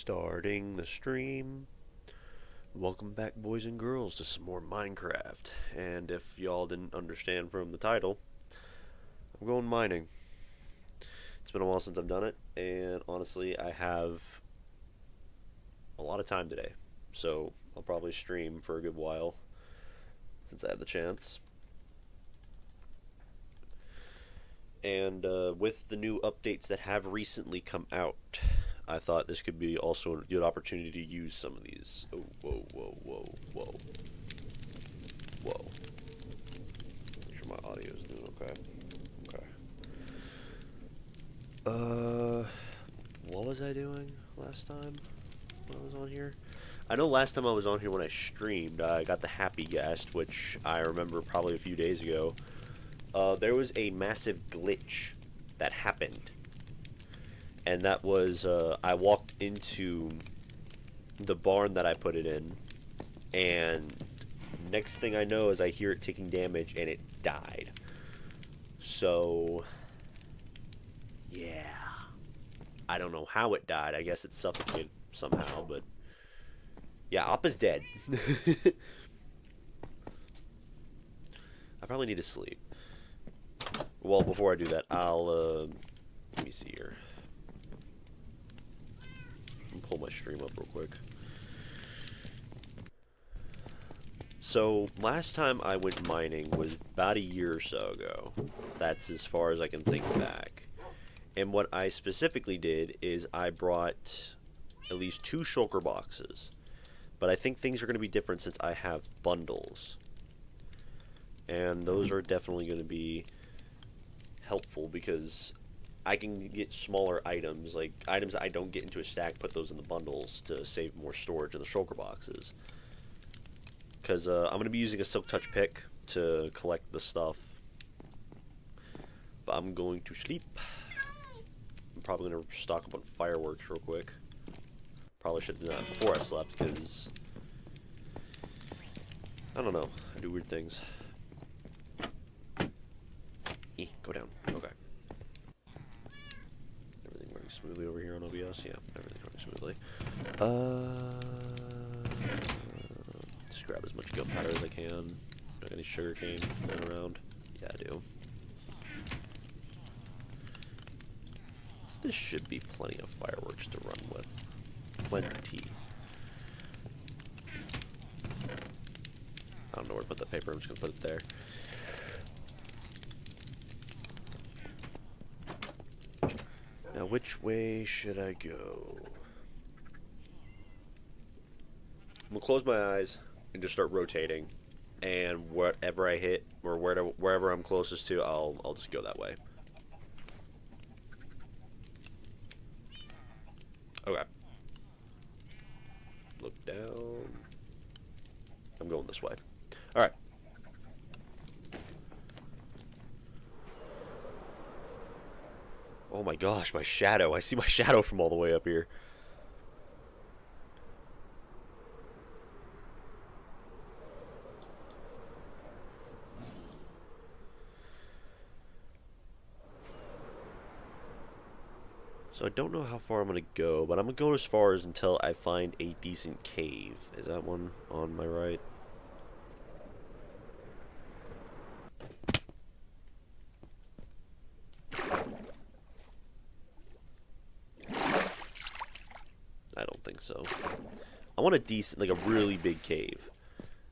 Starting the stream. Welcome back, boys and girls, to some more Minecraft. And if y'all didn't understand from the title, I'm going mining. It's been a while since I've done it, and honestly, I have a lot of time today. So I'll probably stream for a good while since I have the chance. And with the new updates that have recently come out, I thought this could be also a good opportunity to use some of these. Oh, whoa, whoa, whoa, whoa. Whoa. Make sure my audio is doing okay. Okay. What was I doing last time when I was on here? I know last time I was on here when I streamed, I got the happy guest, which I remember probably a few days ago. There was a massive glitch that happened. And that was, I walked into the barn that I put it in, and next thing I know is I hear it taking damage, and it died. So, yeah. I don't know how it died. I guess it suffocated somehow, but yeah, Appa's dead. I probably need to sleep. Well, before I do that, I'll, let me see here. Pull my stream up real quick. So, last time I went mining was about a year or so ago. That's as far as I can think back. And what I specifically did is I brought at least 2 shulker boxes. But I think things are going to be different since I have bundles. And those are definitely going to be helpful because I can get smaller items, like items I don't get into a stack, put those in the bundles to save more storage in the shulker boxes. Because I'm going to be using a Silk Touch pick to collect the stuff. But I'm going to sleep. I'm probably going to stock up on fireworks real quick. Probably should have done that before I slept, because I don't know, I do weird things. Go down. Okay. Everything running smoothly over here on OBS? Yeah, everything's running smoothly. Just grab as much gunpowder as I can. Got any sugar cane laying around? Yeah, I do. This should be plenty of fireworks to run with. Plenty. I don't know where to put that paper, I'm just gonna put it there. Now, which way should I go? I'm gonna close my eyes and just start rotating, and wherever I hit, or wherever I'm closest to, I'll just go that way. Okay. Look down. I'm going this way. All right. Oh my gosh, my shadow. I see my shadow from all the way up here. So I don't know how far I'm going to go, but I'm going to go as far as until I find a decent cave. Is that one on my right? I don't think so. I want a decent, like a really big cave.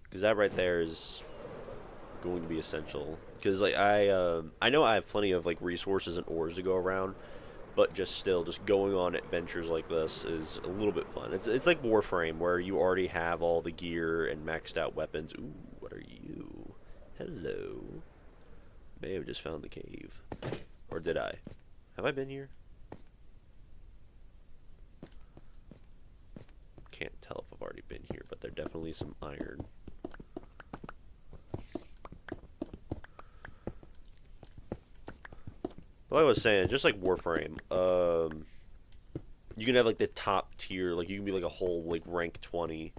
Because that right there is going to be essential. Because like I know I have plenty of like resources and ores to go around. But just still, just going on adventures like this is a little bit fun. It's like Warframe, where you already have all the gear and maxed out weapons. Ooh, what are you? Hello. May have just found the cave. Or did I? Have I been here? Can't tell if I've already been here, but there definitely is some iron. Like I was saying, just like Warframe, you can have like the top tier, like you can be like a whole like rank 20,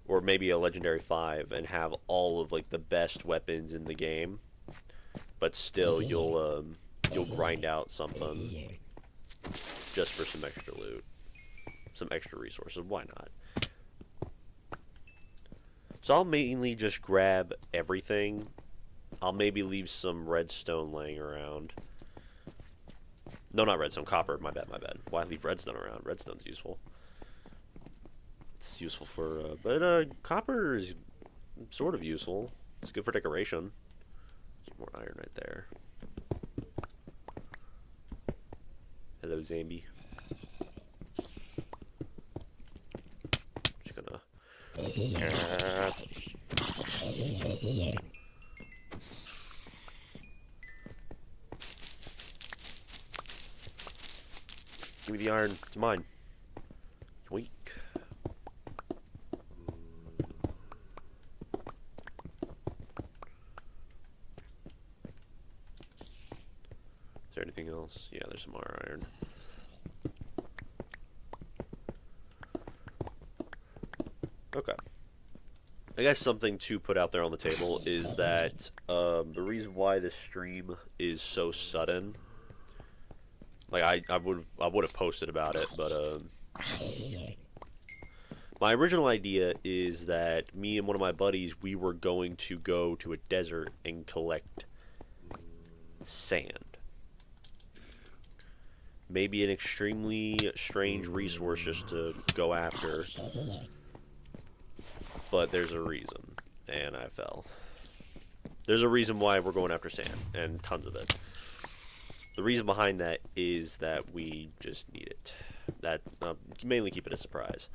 or maybe a legendary 5, and have all of like the best weapons in the game, but still you'll grind out something just for some extra loot. some extra resources. Why not? So I'll mainly just grab everything. I'll maybe leave some redstone laying around. No, not redstone, copper. My bad, my bad. Why leave redstone around? Redstone's useful. It's useful for, but copper is sort of useful. It's good for decoration. There's more iron right there. Hello, Zambi. Just gonna. Give me the iron. It's mine. Yoink. Is there anything else? Yeah, there's some more iron. Okay. I guess something to put out there on the table is that the reason why this stream is so sudden. Like I would have posted about it, but my original idea is that me and one of my buddies, we were going to go to a desert and collect sand. Maybe an extremely strange resource just to go after, but there's a reason, and I fell. There's a reason why we're going after sand, and tons of it. The reason behind that is that we just need it. That mainly keep it a surprise.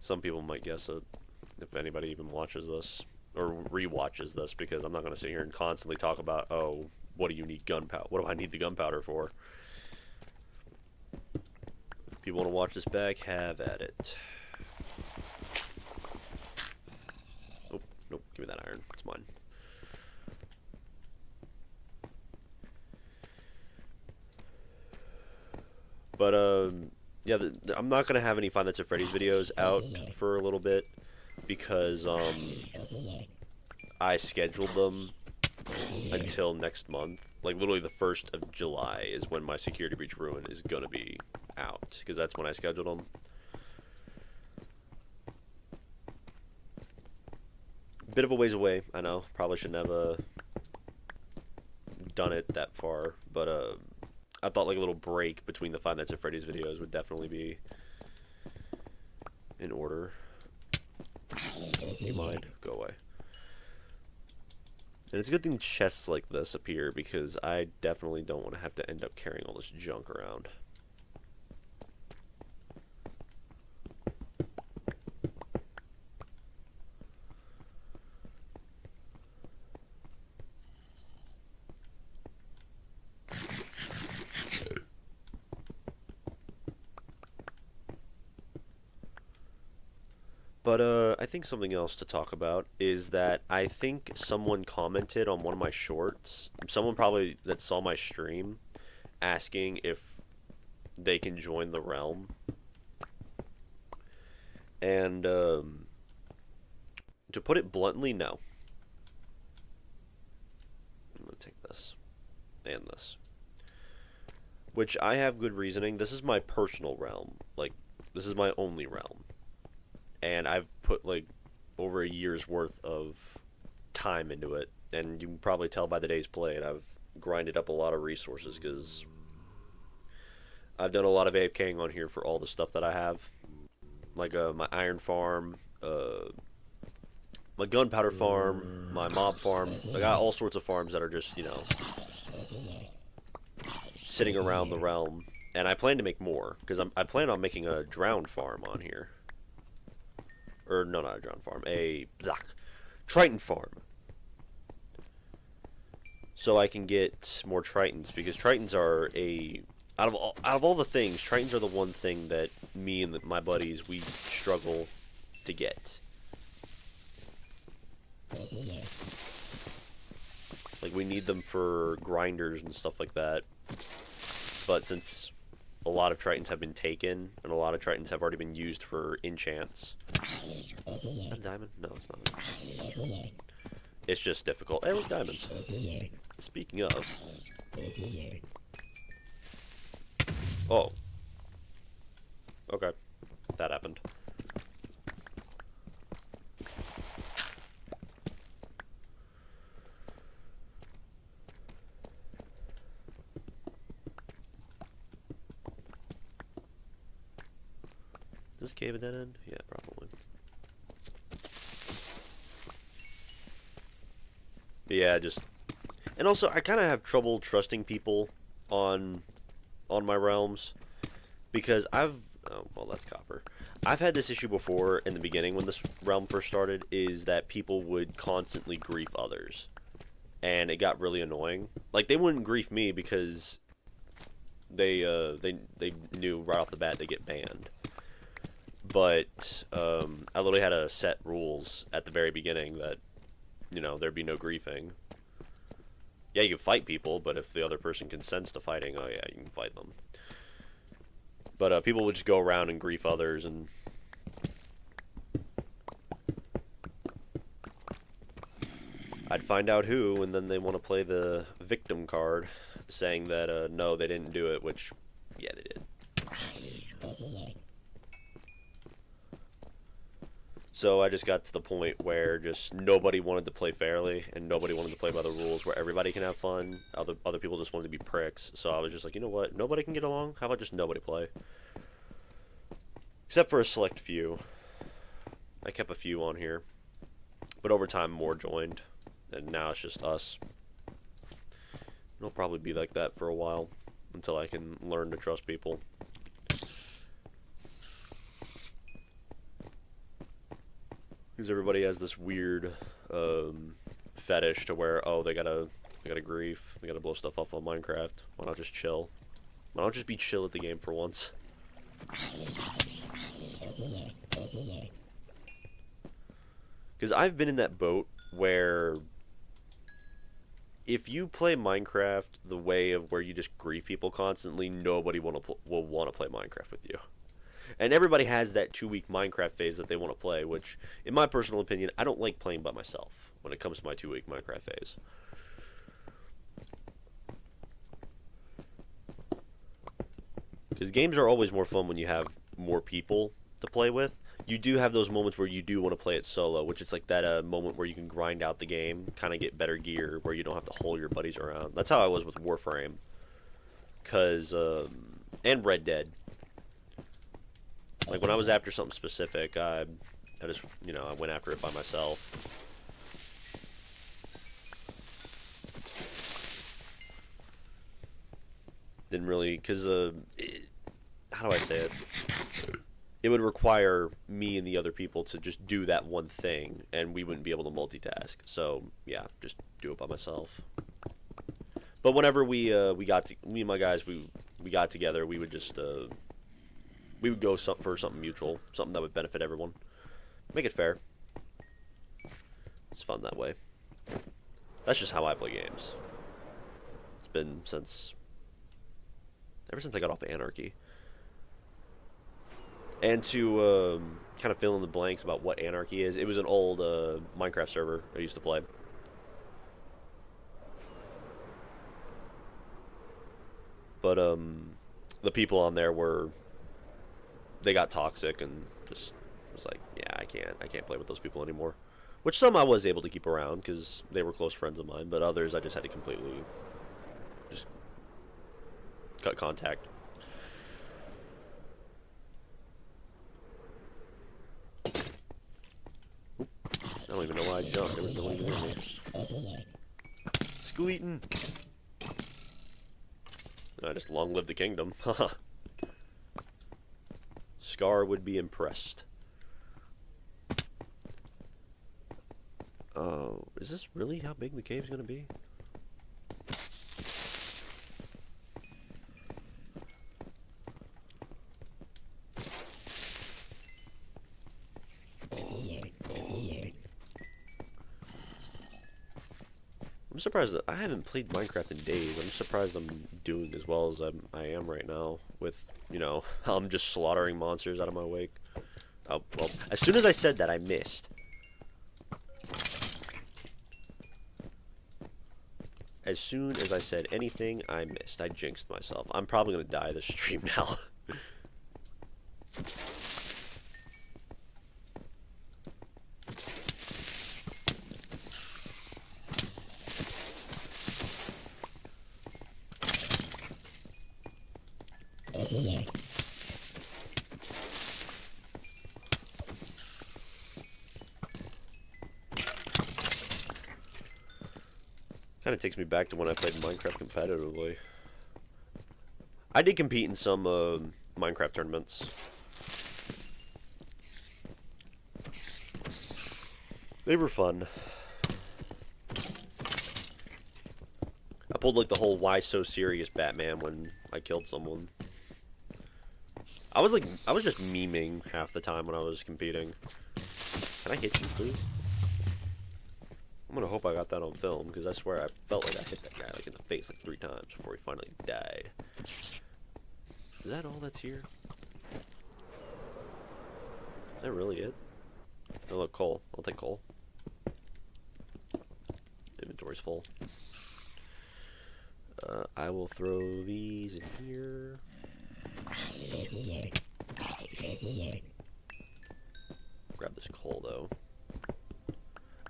Some people might guess it, if anybody even watches this or re-watches this, because I'm not going to sit here and constantly talk about, oh, what do you need gunpowder? What do I need the gunpowder for? If you want to watch this back, have at it. Oh, nope, give me that iron. It's mine. But, yeah, I'm not going to have any Five Nights at Freddy's videos out for a little bit because, I scheduled them until next month. Like, literally the 1st of July is when my Security Breach Ruin is going to be out, because that's when I scheduled them. Bit of a ways away, I know. Probably shouldn't have done it that far, but, I thought like a little break between the Five Nights at Freddy's videos would definitely be in order. You mind? Go away. And it's a good thing chests like this appear, because I definitely don't want to have to end up carrying all this junk around. But I think something else to talk about is that I think someone commented on one of my shorts, someone probably that saw my stream, asking if they can join the realm. And to put it bluntly, no. I'm going to take this and this. Which I have good reasoning. This is my personal realm. Like, this is my only realm. And I've put, like, over a year's worth of time into it. And you can probably tell by the days played, I've grinded up a lot of resources, because I've done a lot of AFKing on here for all the stuff that I have. Like, my iron farm, my gunpowder farm, my mob farm. I got all sorts of farms that are just, you know, sitting around the realm. And I plan to make more, because I plan on making a drowned farm on here. Or, no, not a drowned farm. A Triton farm. So I can get more Tritons, because Tritons are a... Out of all the things, Tritons are the one thing that me and my buddies, we struggle to get. Like, we need them for grinders and stuff like that. But since a lot of Tritons have been taken, and a lot of Tritons have already been used for enchants. A diamond? No, it's not. It's just difficult. Hey, look, diamonds. Speaking of. Oh. Okay. That happened. Is this cave a dead end? Yeah, probably. Yeah, just... And also, I kind of have trouble trusting people on my realms. Because I've... Oh, well, that's copper. I've had this issue before in the beginning when this realm first started, is that people would constantly grief others. And it got really annoying. Like, they wouldn't grief me because they knew right off the bat they get banned. But I literally had to set rules at the very beginning that, you know, there'd be no griefing. Yeah, you can fight people, but if the other person consents to fighting, oh yeah, you can fight them. But people would just go around and grief others, and I'd find out who, and then they want to play the victim card, saying that no, they didn't do it, which, yeah, they did. So I just got to the point where just nobody wanted to play fairly, and nobody wanted to play by the rules where everybody can have fun. Other people just wanted to be pricks. So I was just like, you know what? Nobody can get along. How about just nobody play? Except for a select few. I kept a few on here. But over time, more joined. And now it's just us. It'll probably be like that for a while. Until I can learn to trust people. Because everybody has this weird fetish to where, oh, they gotta grief, they gotta blow stuff up on Minecraft. Why not just chill? Why not just be chill at the game for once? Because I've been in that boat where if you play Minecraft the way of where you just grief people constantly, nobody will want to play Minecraft with you. And everybody has that 2-week Minecraft phase that they want to play, which, in my personal opinion, I don't like playing by myself when it comes to my 2-week Minecraft phase. Because games are always more fun when you have more people to play with. You do have those moments where you do want to play it solo, which is like that moment where you can grind out the game, kind of get better gear, where you don't have to haul your buddies around. That's how I was with Warframe. And Red Dead. Like, when I was after something specific, I just, you know, I went after it by myself. Didn't really, because, how do I say it? It would require me and the other people to just do that one thing, and we wouldn't be able to multitask. So, yeah, just do it by myself. But whenever me and my guys, we got together, we would just, we would go for something mutual, something that would benefit everyone. Make it fair. It's fun that way. That's just how I play games. It's been ever since I got off of Anarchy. And to kind of fill in the blanks about what Anarchy is, it was an old Minecraft server I used to play. But the people on there they got toxic and just was like, yeah, I can't play with those people anymore. Which some I was able to keep around because they were close friends of mine, but others I just had to completely just cut contact. Oop. I don't even know why I jumped. There was no one even in me. Skeleton! I just long live the kingdom. Haha. Scar would be impressed. Oh, is this really how big the cave's gonna be? I'm surprised that I haven't played Minecraft in days. I'm surprised I'm doing as well as I am right now with, you know, how I'm just slaughtering monsters out of my wake. Oh, well, as soon as I said that, I missed. As soon as I said anything, I missed. I jinxed myself. I'm probably going to die this stream now. Kind of takes me back to when I played Minecraft competitively. I did compete in some Minecraft tournaments. They were fun. I pulled like the whole "why so serious" Batman when I killed someone. I was just memeing half the time when I was competing. Can I hit you, please? I'm gonna hope I got that on film, because I swear I felt like I hit that guy like in the face like 3 times before he finally died. Is that all that's here? Is that really it? Oh look, coal. I'll take coal. Inventory's full. I will throw these in here. Grab this coal though.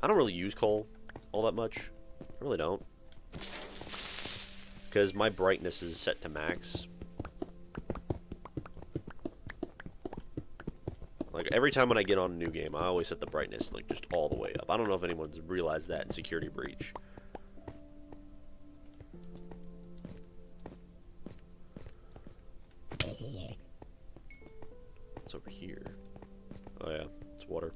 I don't really use coal all that much. I really don't. Because my brightness is set to max. Like, every time when I get on a new game, I always set the brightness, like, just all the way up. I don't know if anyone's realized that in Security Breach. What's over here? Oh, yeah. It's water.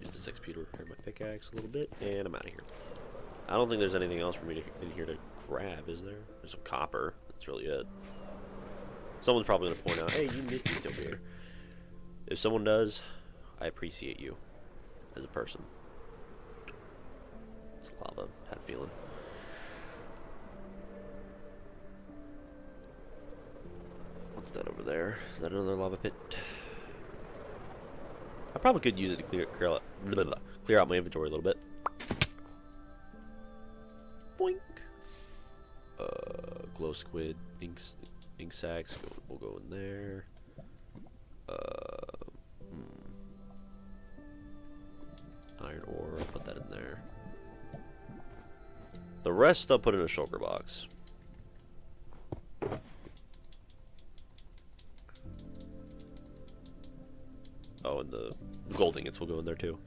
Use this XP to repair my pickaxe a little bit, and I'm out of here. I don't think there's anything else for me in here to grab, is there? There's some copper. That's really it. Someone's probably going to point out, hey, you missed it over here. If someone does, I appreciate you as a person. It's lava. Had a feeling. What's that over there? Is that another lava pit? I probably could use it to clear out my inventory a little bit. Boink. Glow squid, ink sacks. We'll go in there. Iron ore. Put that in there. The rest I'll put in a shulker box. Oh, and the gold ingots will go in there too.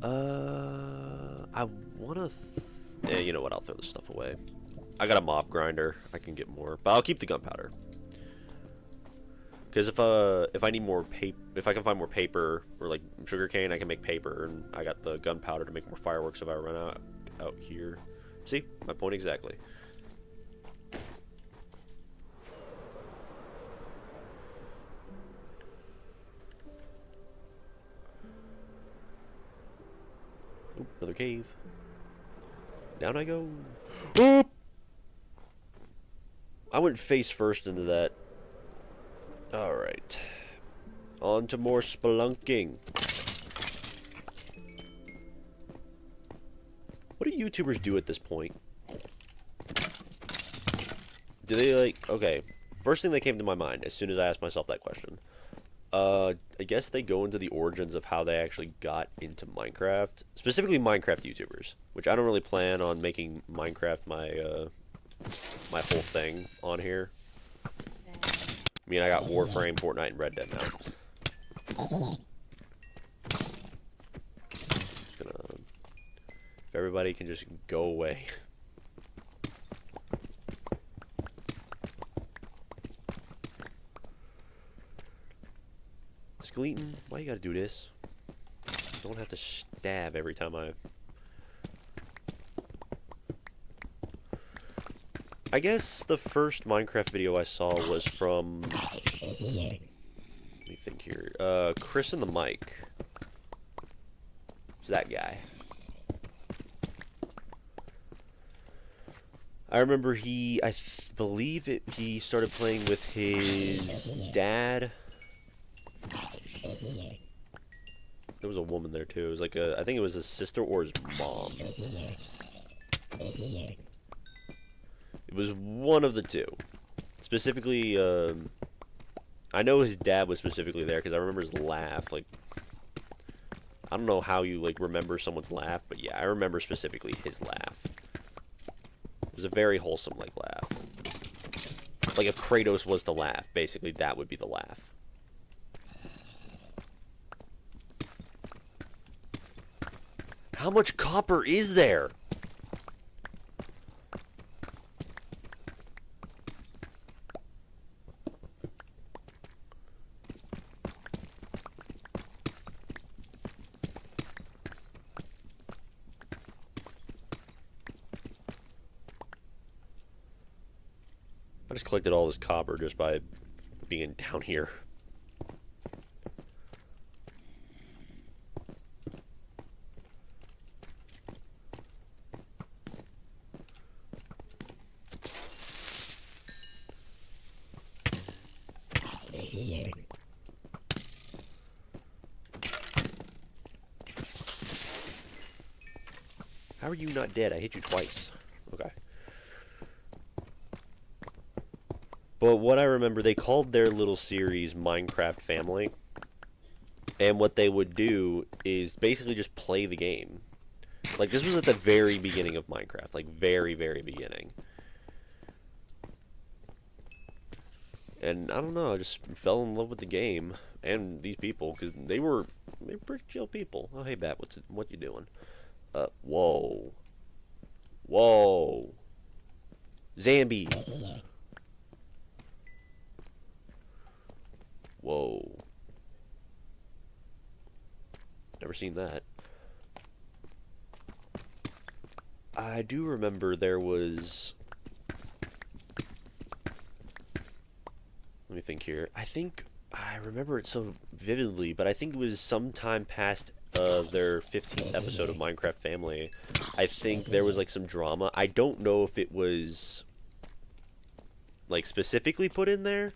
I wanna. Yeah, you know what? I'll throw this stuff away. I got a mop grinder. I can get more, but I'll keep the gunpowder. Because if I need more paper, if I can find more paper or like sugarcane, I can make paper, and I got the gunpowder to make more fireworks if I run out here. See, my point exactly. Oop, another cave. Down I go. Oop! I went face first into that. Alright. On to more spelunking. What do YouTubers do at this point? Do they like... Okay. First thing that came to my mind as soon as I asked myself that question. I guess they go into the origins of how they actually got into Minecraft. Specifically Minecraft YouTubers. Which I don't really plan on making Minecraft my, my whole thing on here. I mean, I got Warframe, Fortnite, and Red Dead now. Just gonna... If everybody can just go away. Skeleton, why you gotta do this? Don't have to stab every time I guess the first Minecraft video I saw was from... Let me think here. Chris and the Mic. It's that guy. I remember I believe he started playing with his dad. There was a woman there too. It was like I think it was his sister or his mom. It was one of the two. Specifically, I know his dad was specifically there because I remember his laugh. Like, I don't know how you like remember someone's laugh, but yeah, I remember specifically his laugh. It was a very wholesome like laugh. Like if Kratos was to laugh, basically that would be the laugh. How much copper is there? I just collected all this copper just by being down here. How are you not dead? I hit you twice. Okay. But what I remember, they called their little series Minecraft Family. And what they would do is basically just play the game. Like, this was at the very beginning of Minecraft. Like, very, very beginning. And, I don't know, I just fell in love with the game. And these people, because they were pretty chill people. Oh, hey, Bat, what you doing? Whoa. Whoa. Zambi. Whoa. Never seen that. I do remember there was... Let me think here. I remember it so vividly, but I think it was sometime past their 15th episode of Minecraft Family. I think there was like some drama. I don't know if it was like specifically put in there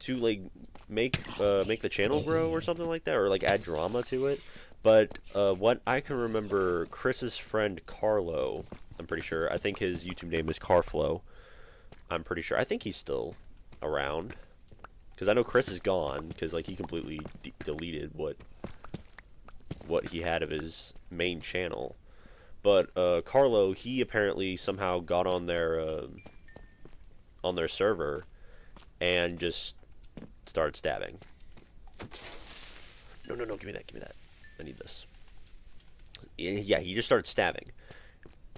to like make the channel grow or something like that, or like add drama to it. But what I can remember, Chris's friend Carlo, I'm pretty sure, I think his YouTube name is Carflow. I'm pretty sure. I think he's still around. Because I know Chris is gone, because like he completely deleted what he had of his main channel. But Carlo, he apparently somehow got on their server and just started stabbing. No, give me that. I need this. Yeah, he just started stabbing.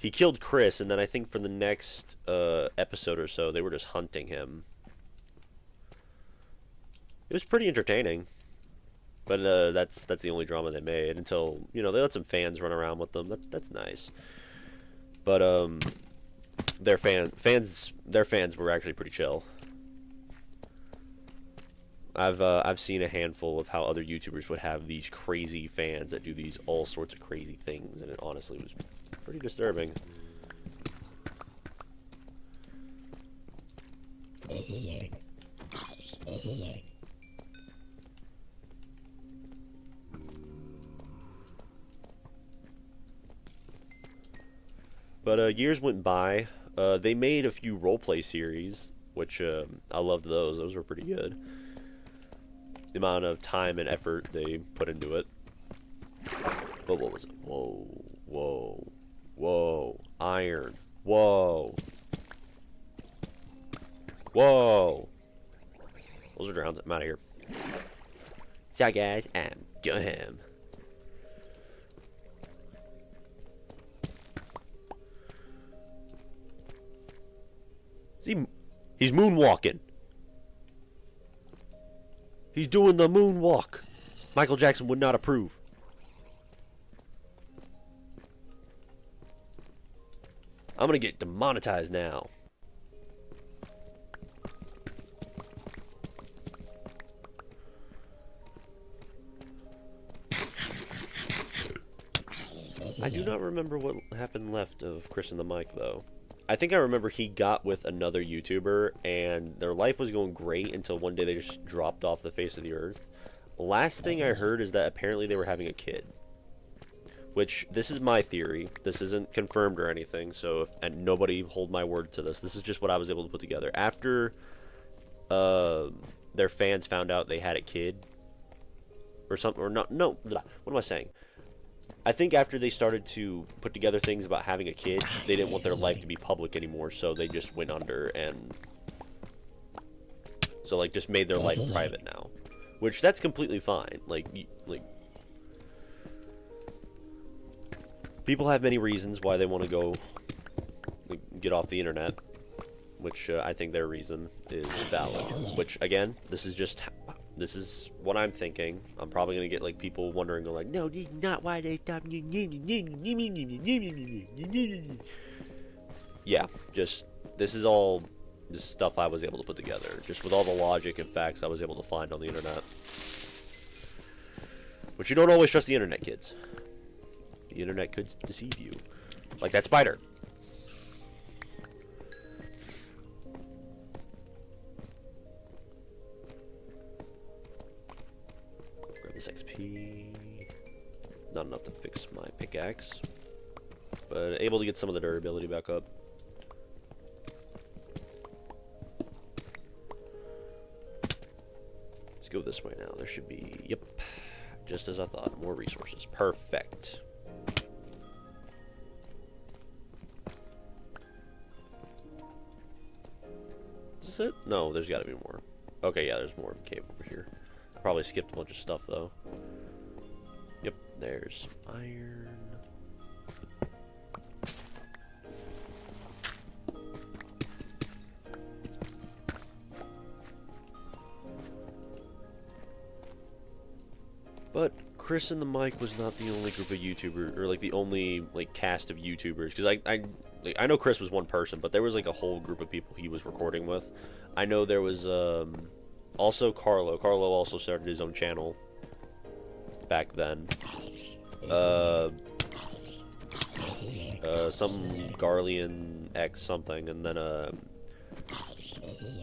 He killed Chris, and then I think for the next episode or so, they were just hunting him. It was pretty entertaining, but that's the only drama they made until, you know, they let some fans run around with them. That's nice. But their fans were actually pretty chill. I've seen a handful of how other YouTubers would have these crazy fans that do these all sorts of crazy things, and it honestly was pretty disturbing. But years went by. They made a few roleplay series, which I loved those. Those were pretty good. The amount of time and effort they put into it. But what was it? Whoa, whoa, whoa. Iron. Whoa. Whoa. Those are drowns. I'm out of here. Sorry guys, I'm going home. He's moonwalking. He's doing the moonwalk. Michael Jackson would not approve. I'm gonna get demonetized now. do not remember what happened left of Chris and the Mike, though. I think I remember he got with another YouTuber, and their life was going great until one day they just dropped off the face of the earth. Last thing I heard is that apparently they were having a kid. Which, this is my theory. This isn't confirmed or anything, so and nobody hold my word to this. This is just what I was able to put together. After their fans found out they had a kid, or something, or not, no, what am I saying? I think after they started to put together things about having a kid, they didn't want their life to be public anymore, so they just went under and... So, like, just made their life private now. Which, that's completely fine. Like... People have many reasons why they want to go like, get off the internet, which I think their reason is valid. Which, again, this is what I'm thinking. I'm probably going to get like people wondering, like, no, this is not why they stopped. Yeah, just, this is all just stuff I was able to put together, just with all the logic and facts I was able to find on the internet. Which you don't always trust the internet, kids. The internet could deceive you. Like that spider. Grab this XP. Not enough to fix my pickaxe. But able to get some of the durability back up. Let's go this way now. There should be... Yep. Just as I thought. More resources. Perfect. Is this it? No, there's got to be more. Okay, yeah, there's more of a cave over here. I probably skipped a bunch of stuff, though. Yep, there's iron. But Chris and the Mike was not the only group of YouTubers, or like the only like cast of YouTubers, because I know Chris was one person, but there was like a whole group of people he was recording with. I know there was also Carlo. Carlo also started his own channel back then. Some Garlean X something, and then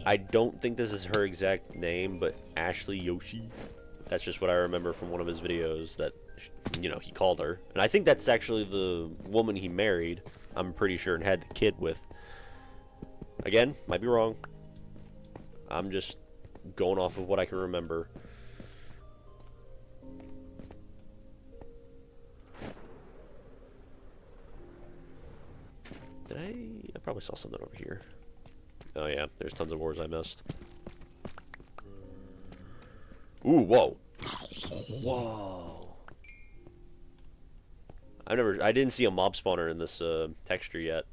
I don't think this is her exact name, but Ashley Yoshi. That's just what I remember from one of his videos that, you know, he called her. And I think that's actually the woman he married, I'm pretty sure, and had the kid with. Again, might be wrong. I'm just going off of what I can remember. Did I probably saw something over here. Oh yeah, there's tons of ores I missed. Ooh, whoa. Whoa. I didn't see a mob spawner in this texture yet.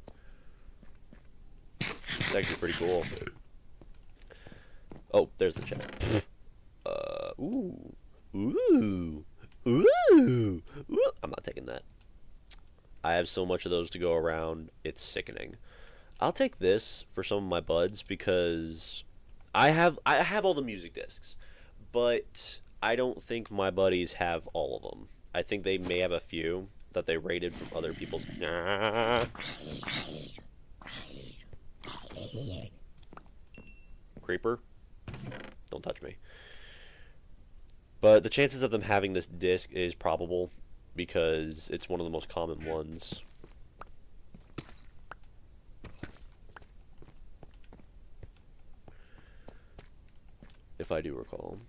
It's actually pretty cool. Oh, there's the chest. Ooh. Ooh. Ooh. Ooh. I'm not taking that. I have so much of those to go around, it's sickening. I'll take this for some of my buds because I have all the music discs, but I don't think my buddies have all of them. I think they may have a few that they raided from other people's. Creeper, don't touch me. But the chances of them having this disc is probable because it's one of the most common ones. If I do recall.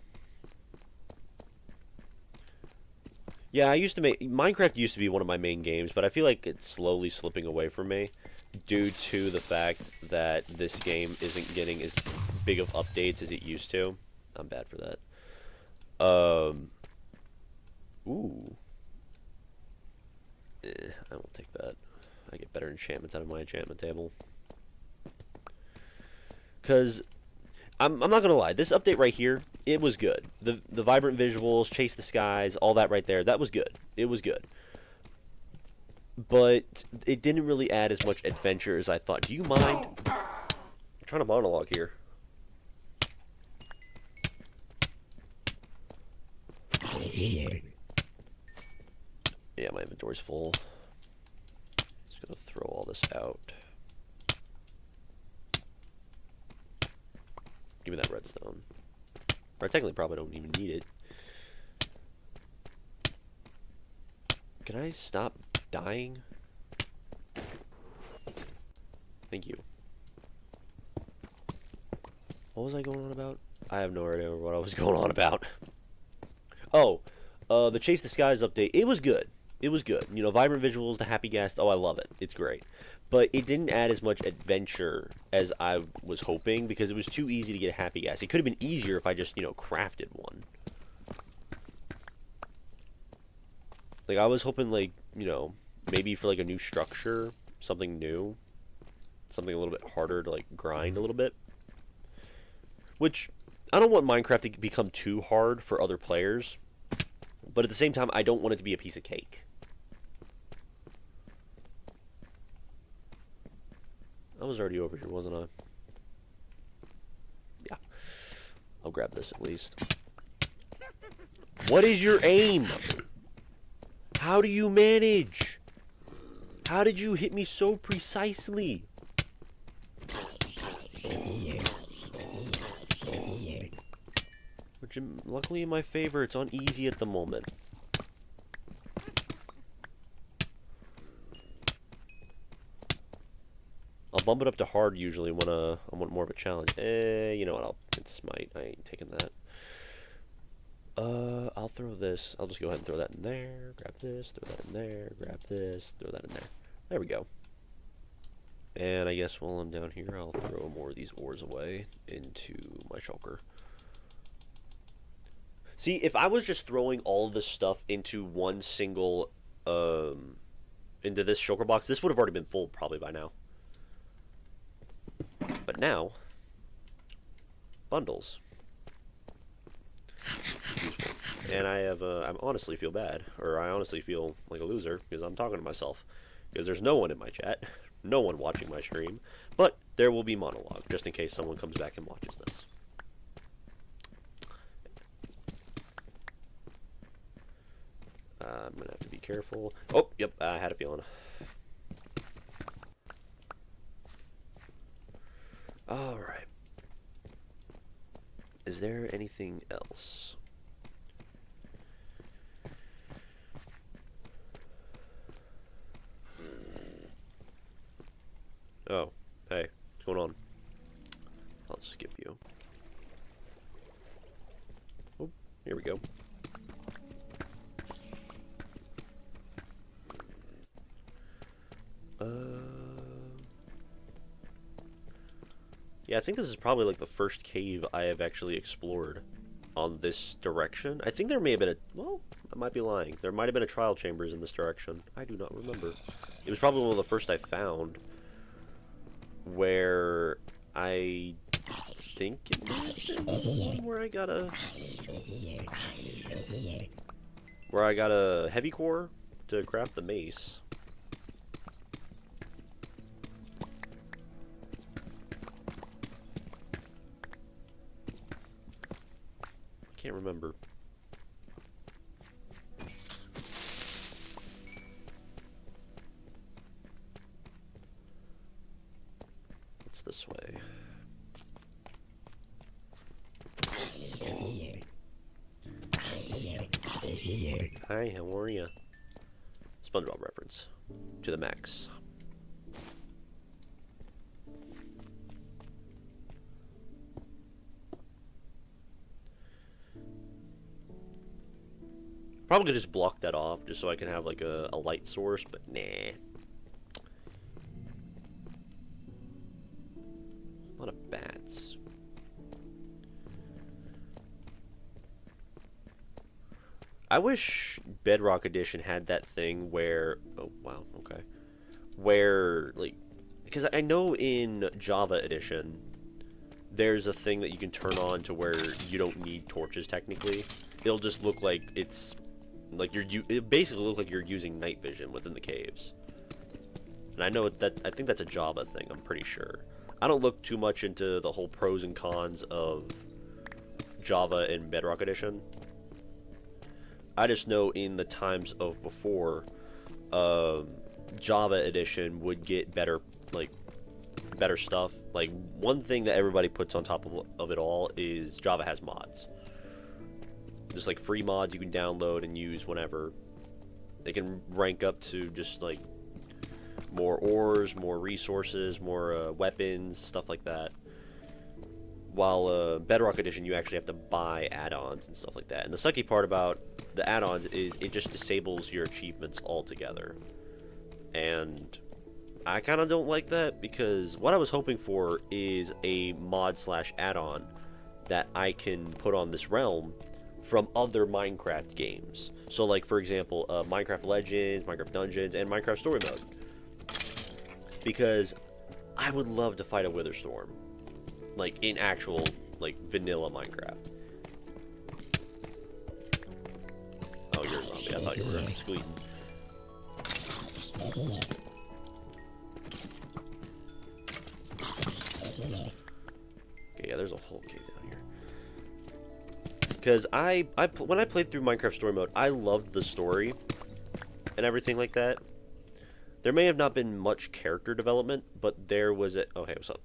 Yeah, Minecraft used to be one of my main games, but I feel like it's slowly slipping away from me due to the fact that this game isn't getting as big of updates as it used to. I'm bad for that. Ooh. I won't take that. I get better enchantments out of my enchantment table. Because I'm not gonna lie, this update right here, it was good. The vibrant visuals, chase the skies, all that right there, that was good. It was good. But it didn't really add as much adventure as I thought. Do you mind? I'm trying to monologue here. Yeah, my inventory's full. gonna throw all this out. Give me that redstone. Or I technically probably don't even need it. Can I stop dying? Thank you. What was I going on about? I have no idea what I was going on about. Oh, the Chase the Skies update. It was good. It was good. You know, vibrant visuals, the happy gas. Oh, I love it. It's great. But it didn't add as much adventure as I was hoping because it was too easy to get a happy gas. It could have been easier if I just, you know, crafted one. Like, I was hoping, like, you know, maybe for, like, a new structure, something new. Something a little bit harder to, like, grind a little bit. Which, I don't want Minecraft to become too hard for other players. But at the same time, I don't want it to be a piece of cake. I was already over here, wasn't I? Yeah. I'll grab this at least. What is your aim? How do you manage? How did you hit me so precisely? Which, luckily in my favor, it's on easy at the moment. I'll bump it up to hard usually when I want more of a challenge. You know what? It's smite. I ain't taking that. I'll throw this. I'll just go ahead and throw that in there. Grab this. Throw that in there. Grab this. Throw that in there. There we go. And I guess while I'm down here, I'll throw more of these ores away into my shulker. See, if I was just throwing all of this stuff into one single, into this shulker box, this would have already been full probably by now. But now, bundles. Useful. And I have, I honestly feel bad, or I honestly feel like a loser, because I'm talking to myself. Because there's no one in my chat, no one watching my stream, but there will be monologue, just in case someone comes back and watches this. I'm gonna have to be careful. Oh, yep, I had a feeling. Alright. Is there anything else? Oh, hey, what's going on? I'll skip you. Oh, here we go. Yeah, I think this is probably like the first cave I have actually explored on this direction. I think there may have been a... Well, I might be lying. There might have been a trial chambers in this direction. I do not remember. It was probably one of the first I found where I think it might have been one where I got a... Where I got a heavy core to craft the mace. Can't remember. What's this way? Hi, how are ya? SpongeBob reference to the max. Probably could just block that off just so I can have like a light source, but nah. A lot of bats. I wish Bedrock Edition had that thing where... Oh, wow, okay. Where, like... Because I know in Java Edition, there's a thing that you can turn on to where you don't need torches, technically. It'll just look like it's... Like it basically looks like you're using night vision within the caves. And I know that I think that's a Java thing, I'm pretty sure. I don't look too much into the whole pros and cons of Java and Bedrock Edition. I just know in the times of before, Java edition would get better, like, better stuff. Like, one thing that everybody puts on top of it all is Java has mods. Just like free mods you can download and use whenever. They can rank up to just like more ores, more resources, more weapons, stuff like that. While Bedrock Edition, you actually have to buy add-ons and stuff like that. And the sucky part about the add-ons is it just disables your achievements altogether. And I kind of don't like that, because what I was hoping for is a mod slash add-on that I can put on this realm from other Minecraft games. So like, for example, Minecraft Legends, Minecraft Dungeons, and Minecraft Story Mode. Because I would love to fight a Wither Storm. Like, in actual, like, vanilla Minecraft. Oh, you're a zombie. I thought you were squeaking. Okay, yeah, there's a whole cave down here. Because when I played through Minecraft Story Mode, I loved the story and everything like that. There may have not been much character development, but there was a... Oh, hey, what's up?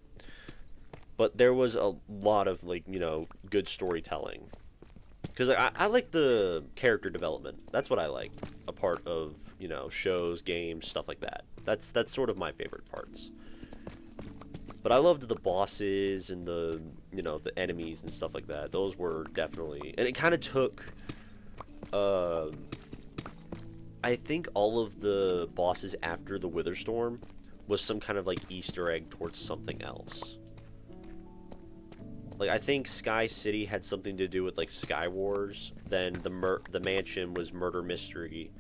But there was a lot of, like, you know, good storytelling. Because I like the character development. That's what I like. A part of, you know, shows, games, stuff like that. That's sort of my favorite parts. But I loved the bosses and the, you know, the enemies and stuff like that. Those were definitely... And it kind of took... I think all of the bosses after the Wither Storm was some kind of, like, Easter egg towards something else. Like, I think Sky City had something to do with, like, Sky Wars. Then the mansion was Murder Mystery.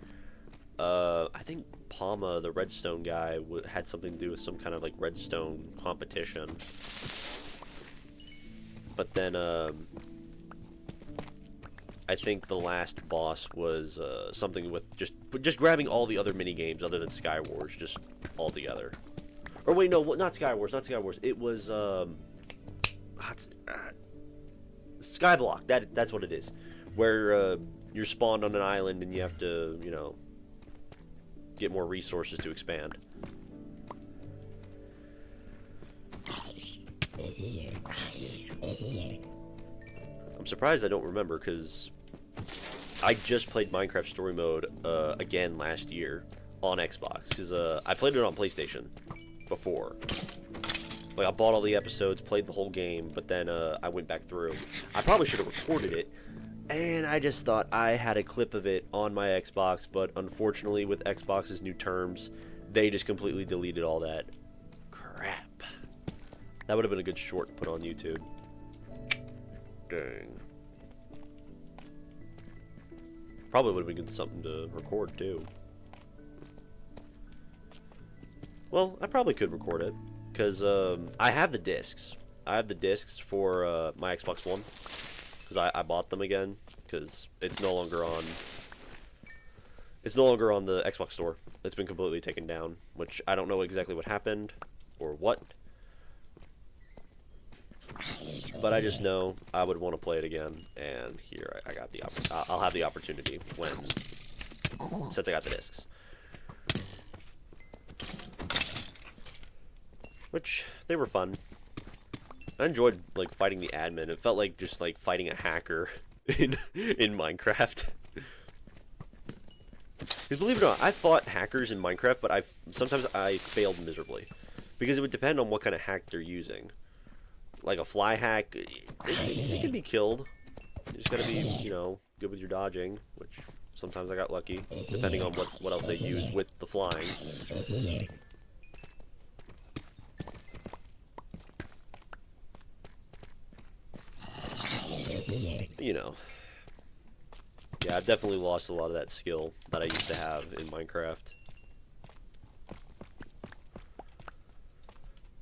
I think Palma, the Redstone guy, had something to do with some kind of, like, redstone competition. But then, I think the last boss was something with just grabbing all the other mini games other than Sky Wars, just all together. Or wait, no, not Sky Wars, not Sky Wars. It was Skyblock. That's what it is, where you're spawned on an island and you have to, you know, get more resources to expand. I'm surprised I don't remember, because I just played Minecraft Story Mode again last year on Xbox, because I played it on PlayStation before. Like, I bought all the episodes, played the whole game, but then I went back through. I probably should have recorded it, and I just thought I had a clip of it on my Xbox, but unfortunately with Xbox's new terms, they just completely deleted all that crap. That would have been a good short to put on YouTube. Dang. Probably would have been good something to record too. Well, I probably could record it, because I have the discs. I have the discs for my Xbox One, because I bought them again, because it's no longer on. It's no longer on the Xbox Store. It's been completely taken down, which I don't know exactly what happened or what. But I just know I would want to play it again, and here I got the I'll have the opportunity since I got the discs. Which, they were fun. I enjoyed, like, fighting the admin. It felt like just, like, fighting a hacker in Minecraft. Because believe it or not, I fought hackers in Minecraft, but sometimes I failed miserably. Because it would depend on what kind of hack they're using. Like a fly hack, it can be killed. You just gotta be, you know, good with your dodging, which sometimes I got lucky, depending on what else they used with the flying. You know. Yeah, I've definitely lost a lot of that skill that I used to have in Minecraft.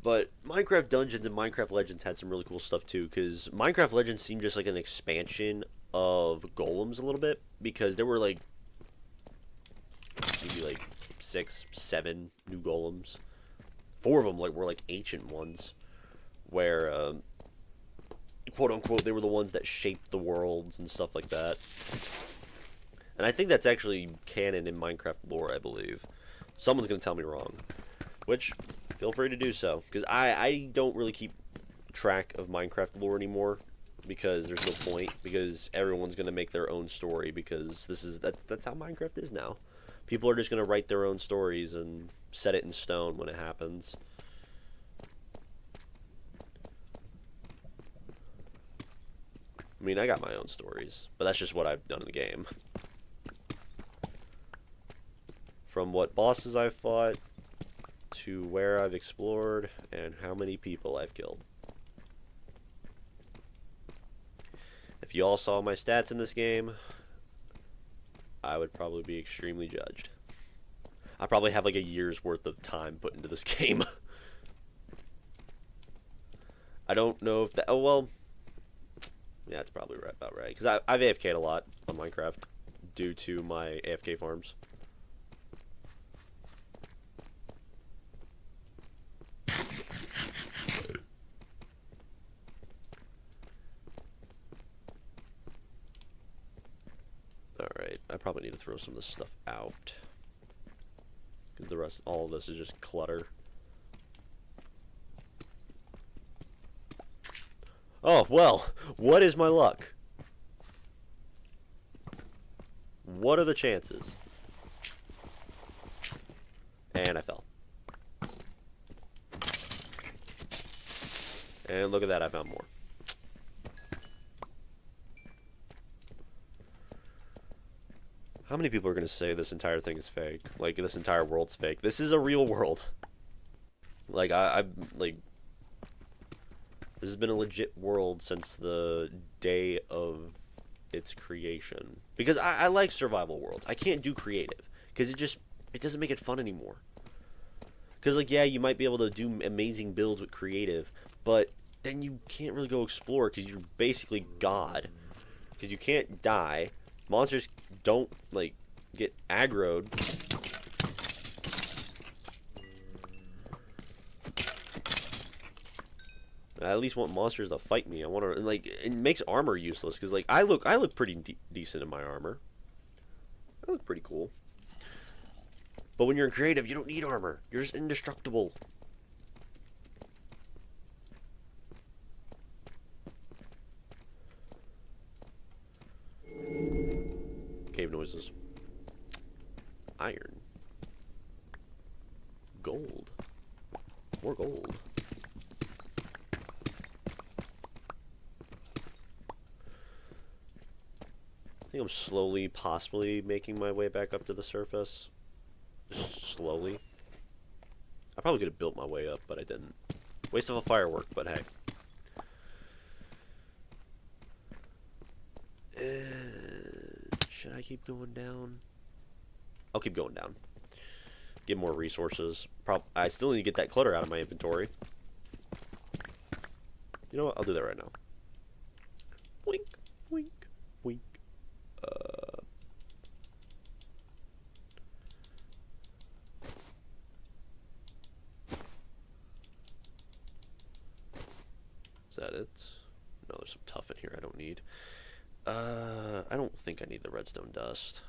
But Minecraft Dungeons and Minecraft Legends had some really cool stuff too, because Minecraft Legends seemed just like an expansion of golems a little bit, because there were like maybe like 6, 7 new golems. 4 of them were like ancient ones, where quote unquote they were the ones that shaped the worlds and stuff like that. And I think that's actually canon in Minecraft lore, I believe. Someone's going to tell me wrong. Which, feel free to do so. Because I don't really keep track of Minecraft lore anymore. Because there's no point. Because everyone's going to make their own story. Because that's how Minecraft is now. People are just going to write their own stories and set it in stone when it happens. I mean, I got my own stories, but that's just what I've done in the game. From what bosses I've fought, to where I've explored, and how many people I've killed. If you all saw my stats in this game, I would probably be extremely judged. I probably have like a year's worth of time put into this game. I don't know if that... Oh, well... Yeah, that's probably about right. Because I've AFK'd a lot on Minecraft due to my AFK farms. Alright, I probably need to throw some of this stuff out. Because all of this is just clutter. Oh, well, what is my luck? What are the chances? And I fell. And look at that, I found more. How many people are going to say this entire thing is fake? Like, this entire world's fake. This is a real world. Like, like... This has been a legit world since the day of its creation. Because I like survival worlds. I can't do creative. Because it doesn't make it fun anymore. Because, like, yeah, you might be able to do amazing builds with creative, but then you can't really go explore because you're basically God. Because you can't die. Monsters don't, like, get aggroed. I at least want monsters to fight me. I want to, like, it makes armor useless because, like, I look pretty decent in my armor. I look pretty cool. But when you're in creative, you don't need armor. You're just indestructible. Cave noises. Iron. Gold. More gold. I think I'm slowly, possibly making my way back up to the surface. Just slowly. I probably could have built my way up, but I didn't. Waste of a firework, but hey. Should I keep going down? I'll keep going down. Get more resources. I still need to get that clutter out of my inventory. You know what? I'll do that right now. Wink, wink, wink. Is that it? No, there's some tuff in here I don't need. I don't think I need the redstone dust.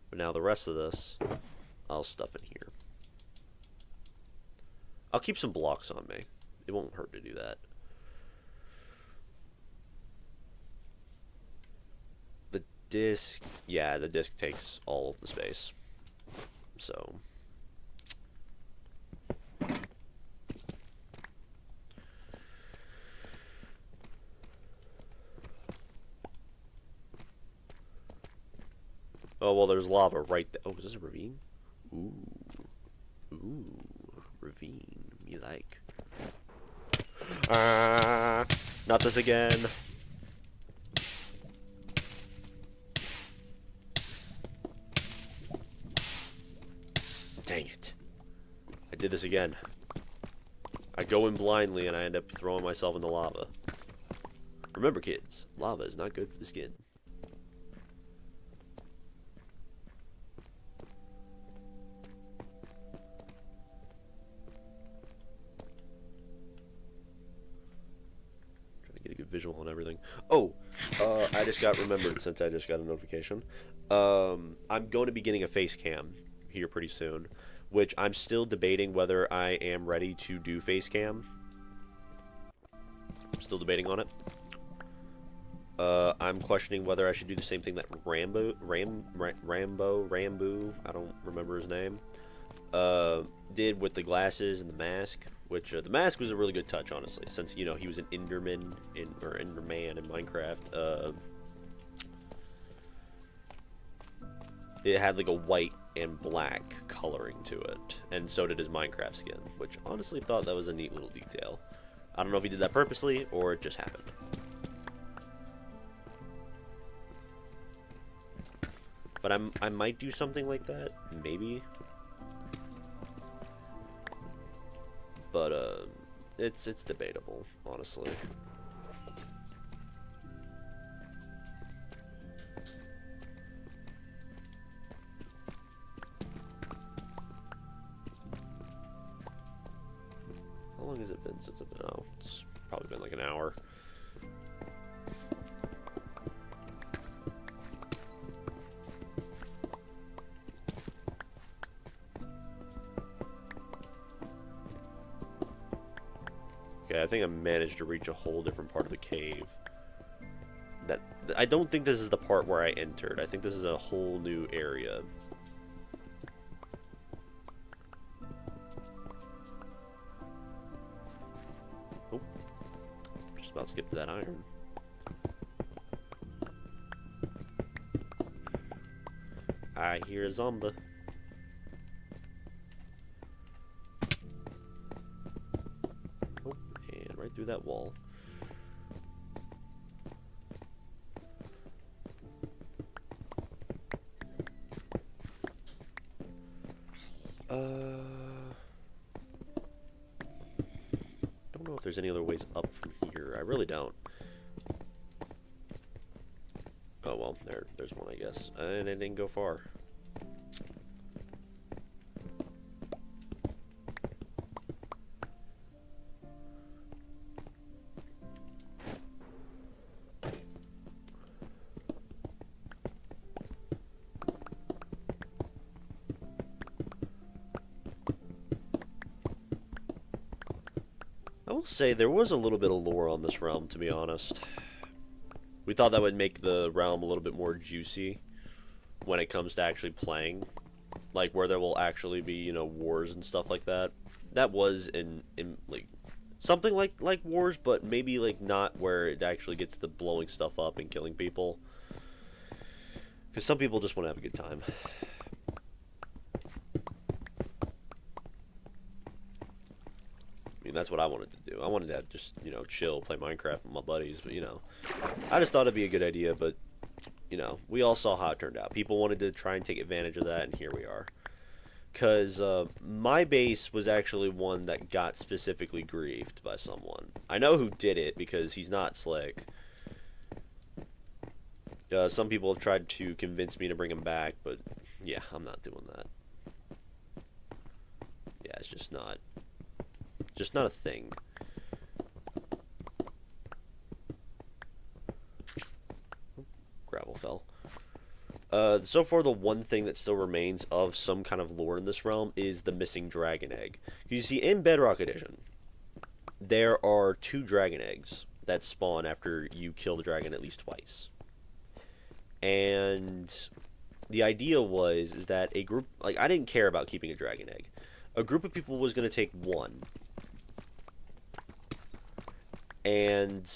But now the rest of this, I'll stuff in here. I'll keep some blocks on me. It won't hurt to do that. The disc, yeah, the disc takes all of the space. So... Oh, well, there's lava right there. Oh, is this a ravine? Ooh. Ooh. Ravine. Me like. Not this again. Dang it. I did this again. I go in blindly and I end up throwing myself in the lava. Remember, kids, lava is not good for the skin. Visual and everything. Oh, I just got remembered since I just got a notification. I'm going to be getting a face cam here pretty soon, which I'm still debating whether I am ready to do face cam. I'm still debating on it. I'm questioning whether I should do the same thing that Rambo, I don't remember his name, did with the glasses and the mask, which the mask was a really good touch, honestly, since, you know, he was an Enderman or Enderman in Minecraft. It had like a white and black coloring to it, and so did his Minecraft skin, which honestly thought that was a neat little detail. I don't know if he did that purposely or it just happened. But I might do something like that, maybe. But it's debatable, honestly. How long has it been since I've been out? It's probably been like an hour. Okay, I think I managed to reach a whole different part of the cave. I don't think this is the part where I entered. I think this is a whole new area. Oh, just about skipped that iron. I hear a zombie. Oh, and right through that wall. Don't know if there's any other ways up from here. I really don't. Oh well, there's one, I guess. And it didn't go far. I will say there was a little bit of lore on this realm, to be honest. We thought that would make the realm a little bit more juicy when it comes to actually playing. Like, where there will actually be, you know, wars and stuff like that. That was in like, something like wars, but maybe, like, not where it actually gets to blowing stuff up and killing people. Because some people just want to have a good time. I mean, that's what I wanted to do. I wanted to just, you know, chill, play Minecraft with my buddies, but, you know, I just thought it'd be a good idea, but, you know, we all saw how it turned out. People wanted to try and take advantage of that, and here we are. Because my base was actually one that got specifically griefed by someone. I know who did it, because he's not slick. Some people have tried to convince me to bring him back, but, yeah, I'm not doing that. Yeah, it's just not a thing. Gravel fell. So far, the one thing that still remains of some kind of lore in this realm is the missing dragon egg. You see, in Bedrock Edition, there are 2 dragon eggs that spawn after you kill the dragon at least twice. And the idea is that a group, like, I didn't care about keeping a dragon egg. A group of people was going to take one. And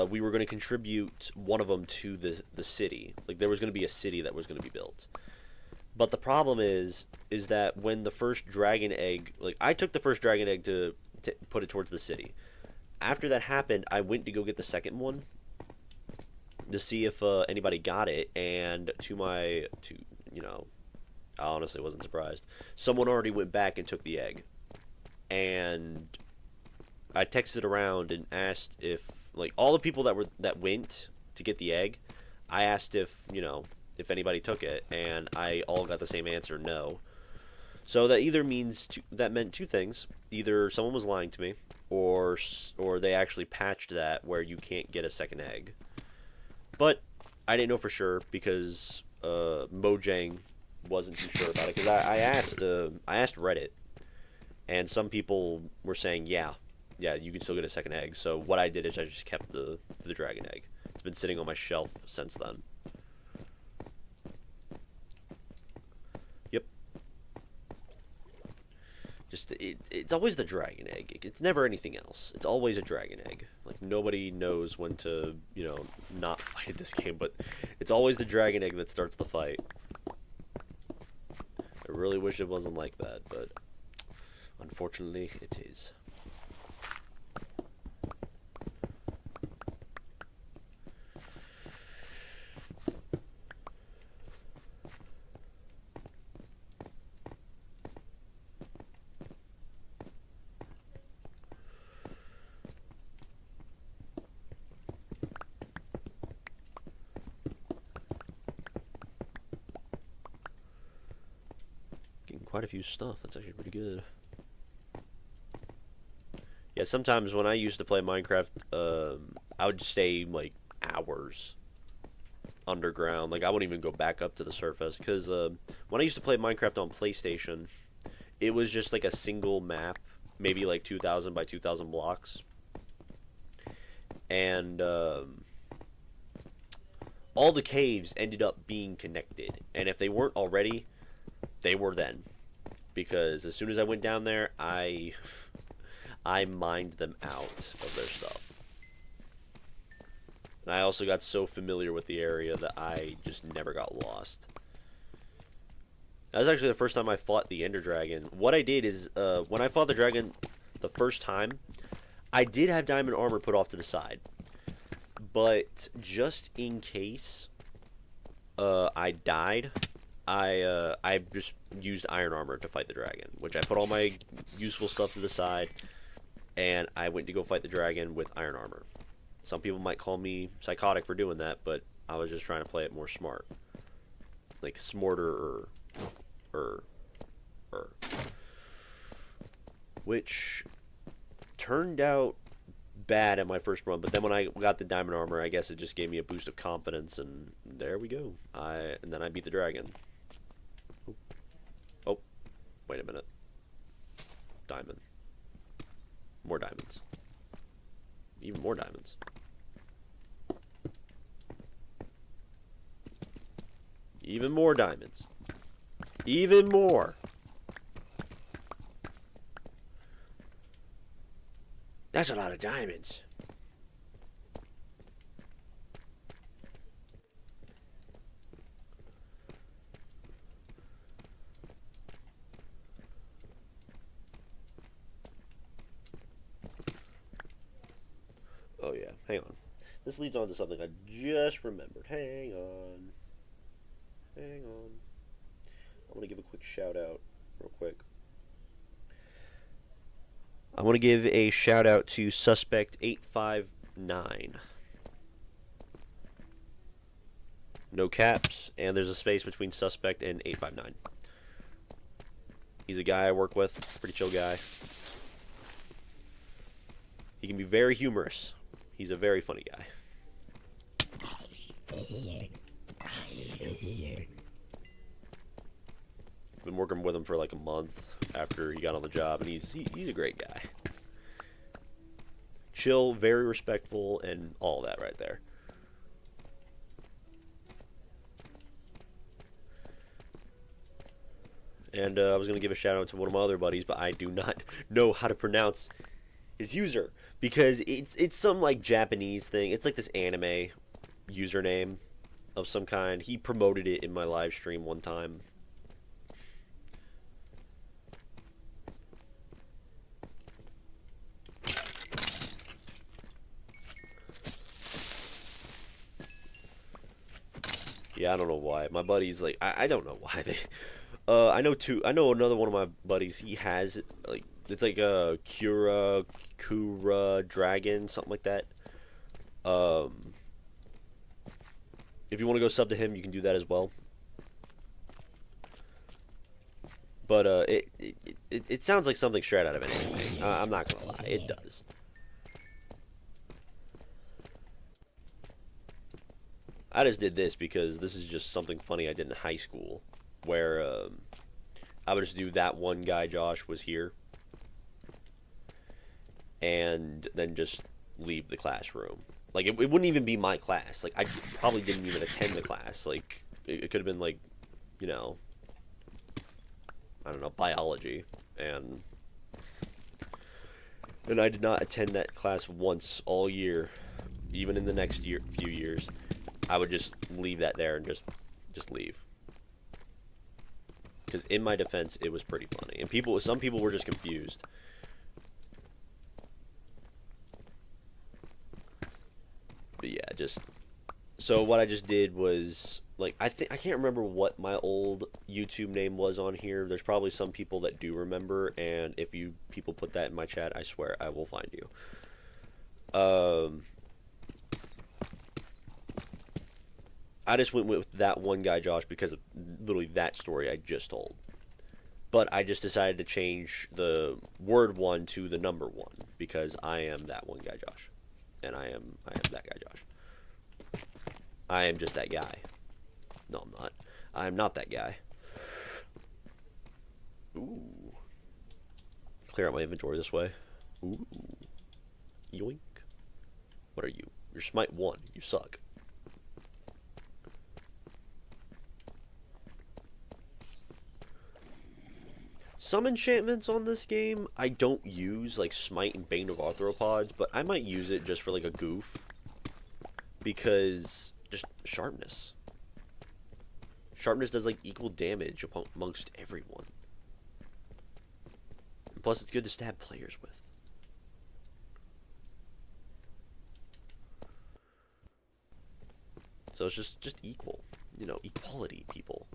we were going to contribute one of them to the city. Like, there was going to be a city that was going to be built. But the problem is that when the first dragon egg... Like, I took the first dragon egg to put it towards the city. After that happened, I went to go get the second one to see if anybody got it. And you know, I honestly wasn't surprised. Someone already went back and took the egg. And I texted around and asked if, like, all the people that went to get the egg, I asked if, you know, if anybody took it, and I all got the same answer, no. So that either that meant 2 things: either someone was lying to me, or they actually patched that where you can't get a second egg. But I didn't know for sure because Mojang wasn't too sure about it because I asked Reddit, and some people were saying yeah, you can still get a second egg. So what I did is I just kept the dragon egg. It's been sitting on my shelf since then. Yep. Just it's always the dragon egg. It's never anything else. It's always a dragon egg. Like nobody knows when to, not fight in this game, but it's always the dragon egg that starts the fight. I really wish it wasn't like that, but unfortunately it is. Quite a few stuff. That's actually pretty good. Yeah, sometimes when I used to play Minecraft, I would stay like hours underground. Like I wouldn't even go back up to the surface because when I used to play Minecraft on PlayStation, it was just like a single map, maybe like 2,000 by 2,000 blocks, and all the caves ended up being connected. And if they weren't already, they were then. Because as soon as I went down there, I mined them out of their stuff. And I also got so familiar with the area that I just never got lost. That was actually the first time I fought the Ender Dragon. What I did is, when I fought the dragon the first time, I did have diamond armor put off to the side. But just in case I died, I just used iron armor to fight the dragon, which I put all my useful stuff to the side, and I went to go fight the dragon with iron armor. Some people might call me psychotic for doing that, but I was just trying to play it more smart. Like, smarter which turned out bad at my first run, but then when I got the diamond armor, I guess it just gave me a boost of confidence, and there we go. And then I beat the dragon. Oh, wait a minute. Diamond. More diamonds. Even more diamonds. Even more diamonds. Even more. That's a lot of diamonds. Oh yeah, hang on. This leads on to something I just remembered. Hang on. Hang on. I want to give a quick shout out real quick. I want to give a shout out to Suspect 859. No caps, and there's a space between Suspect and 859. He's a guy I work with, pretty chill guy. He can be very humorous. He's a very funny guy. Been working with him for like a month after he got on the job, and he's a great guy. Chill, very respectful, and all that right there. And I was going to give a shout out to one of my other buddies, but I do not know how to pronounce his user because it's some like Japanese thing. It's like this anime username of some kind. He promoted it in my live stream one time. Yeah, I don't know why. My buddies like I don't know why they. I know another one of my buddies. He has like it's like a Kura dragon, something like that. If you want to go sub to him, you can do that as well. But it sounds like something straight out of an anime. I'm not gonna lie, it does. I just did this because this is just something funny I did in high school. where I would just do that one guy, Josh, was here, and then just leave the classroom. Like, it wouldn't even be my class. Like, I probably didn't even attend the class. Like, it could have been, like, you know, I don't know, biology. And I did not attend that class once all year, even in the next few years. I would just leave that there and just leave. Because in my defense, it was pretty funny. And some people were just confused. But yeah, so what I just did was, like, I can't remember what my old YouTube name was on here. There's probably some people that do remember, and if you people put that in my chat, I swear I will find you. I just went with that one guy, Josh, because of literally that story I just told. But I just decided to change the word 1 to the number 1, because I am that one guy, Josh. And I am that guy, Josh. I am just that guy. No, I'm not. I'm not that guy. Ooh. Clear out my inventory this way. Ooh. Yoink. What are you? You're Smite 1. You suck. Some enchantments on this game I don't use, like Smite and Bane of Arthropods, but I might use it just for like a goof. Because just sharpness. Sharpness does like equal damage amongst everyone. And plus it's good to stab players with. So it's just equal. You know, equality, people.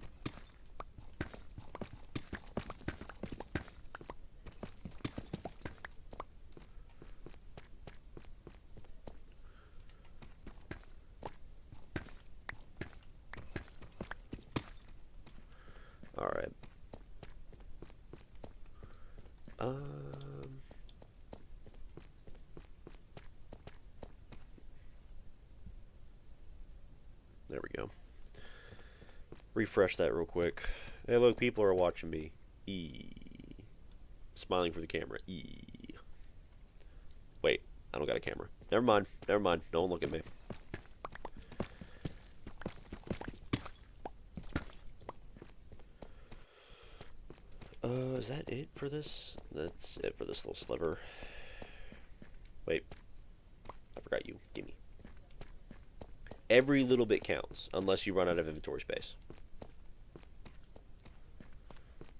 Alright. There we go. Refresh that real quick. Hey, look, people are watching me. Smiling for the camera. Wait, I don't got a camera. Never mind. Never mind. Don't look at me. Is that it for this? That's it for this little sliver. Wait. I forgot you. Gimme. Every little bit counts, unless you run out of inventory space.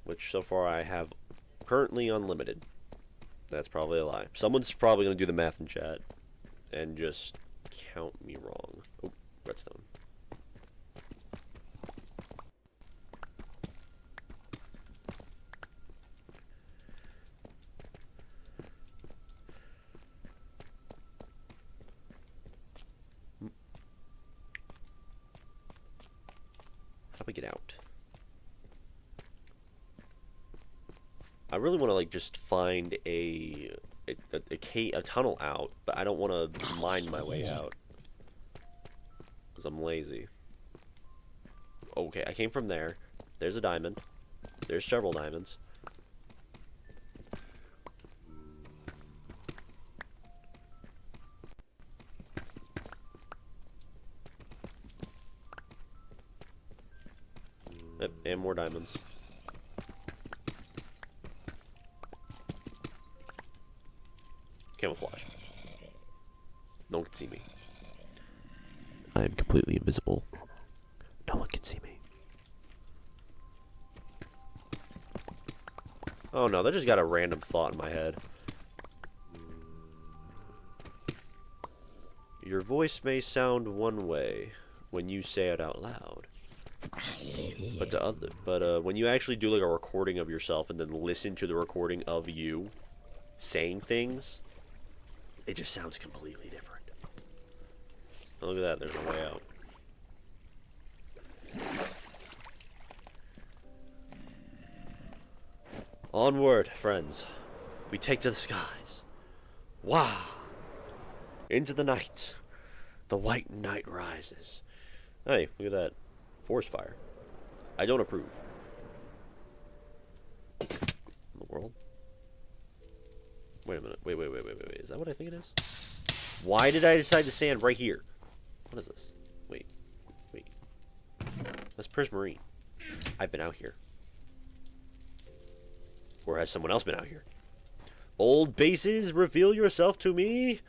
Which, so far, I have currently unlimited. That's probably a lie. Someone's probably going to do the math in chat and just count me wrong. Oh, redstone. How do we get out? I really want to like just find a tunnel out, but I don't want to mine my way out because I'm lazy. Okay, I came from there. There's a diamond. There's several diamonds. Yep, and more diamonds. Camouflage. No one can see me. I am completely invisible. No one can see me. Oh no, that just got a random thought in my head. Your voice may sound one way when you say it out loud. But when you actually do like a recording of yourself and then listen to the recording of you saying things, it just sounds completely different. Look at that, there's no way out. Onward, friends. We take to the skies. Wow! Into the night. The white night rises. Hey, look at that. Forest fire. I don't approve. in the world? Wait a minute. Wait. Is that what I think it is? Why did I decide to stand right here? What is this? Wait. That's Prismarine. I've been out here. Or has someone else been out here? Old bases, reveal yourself to me.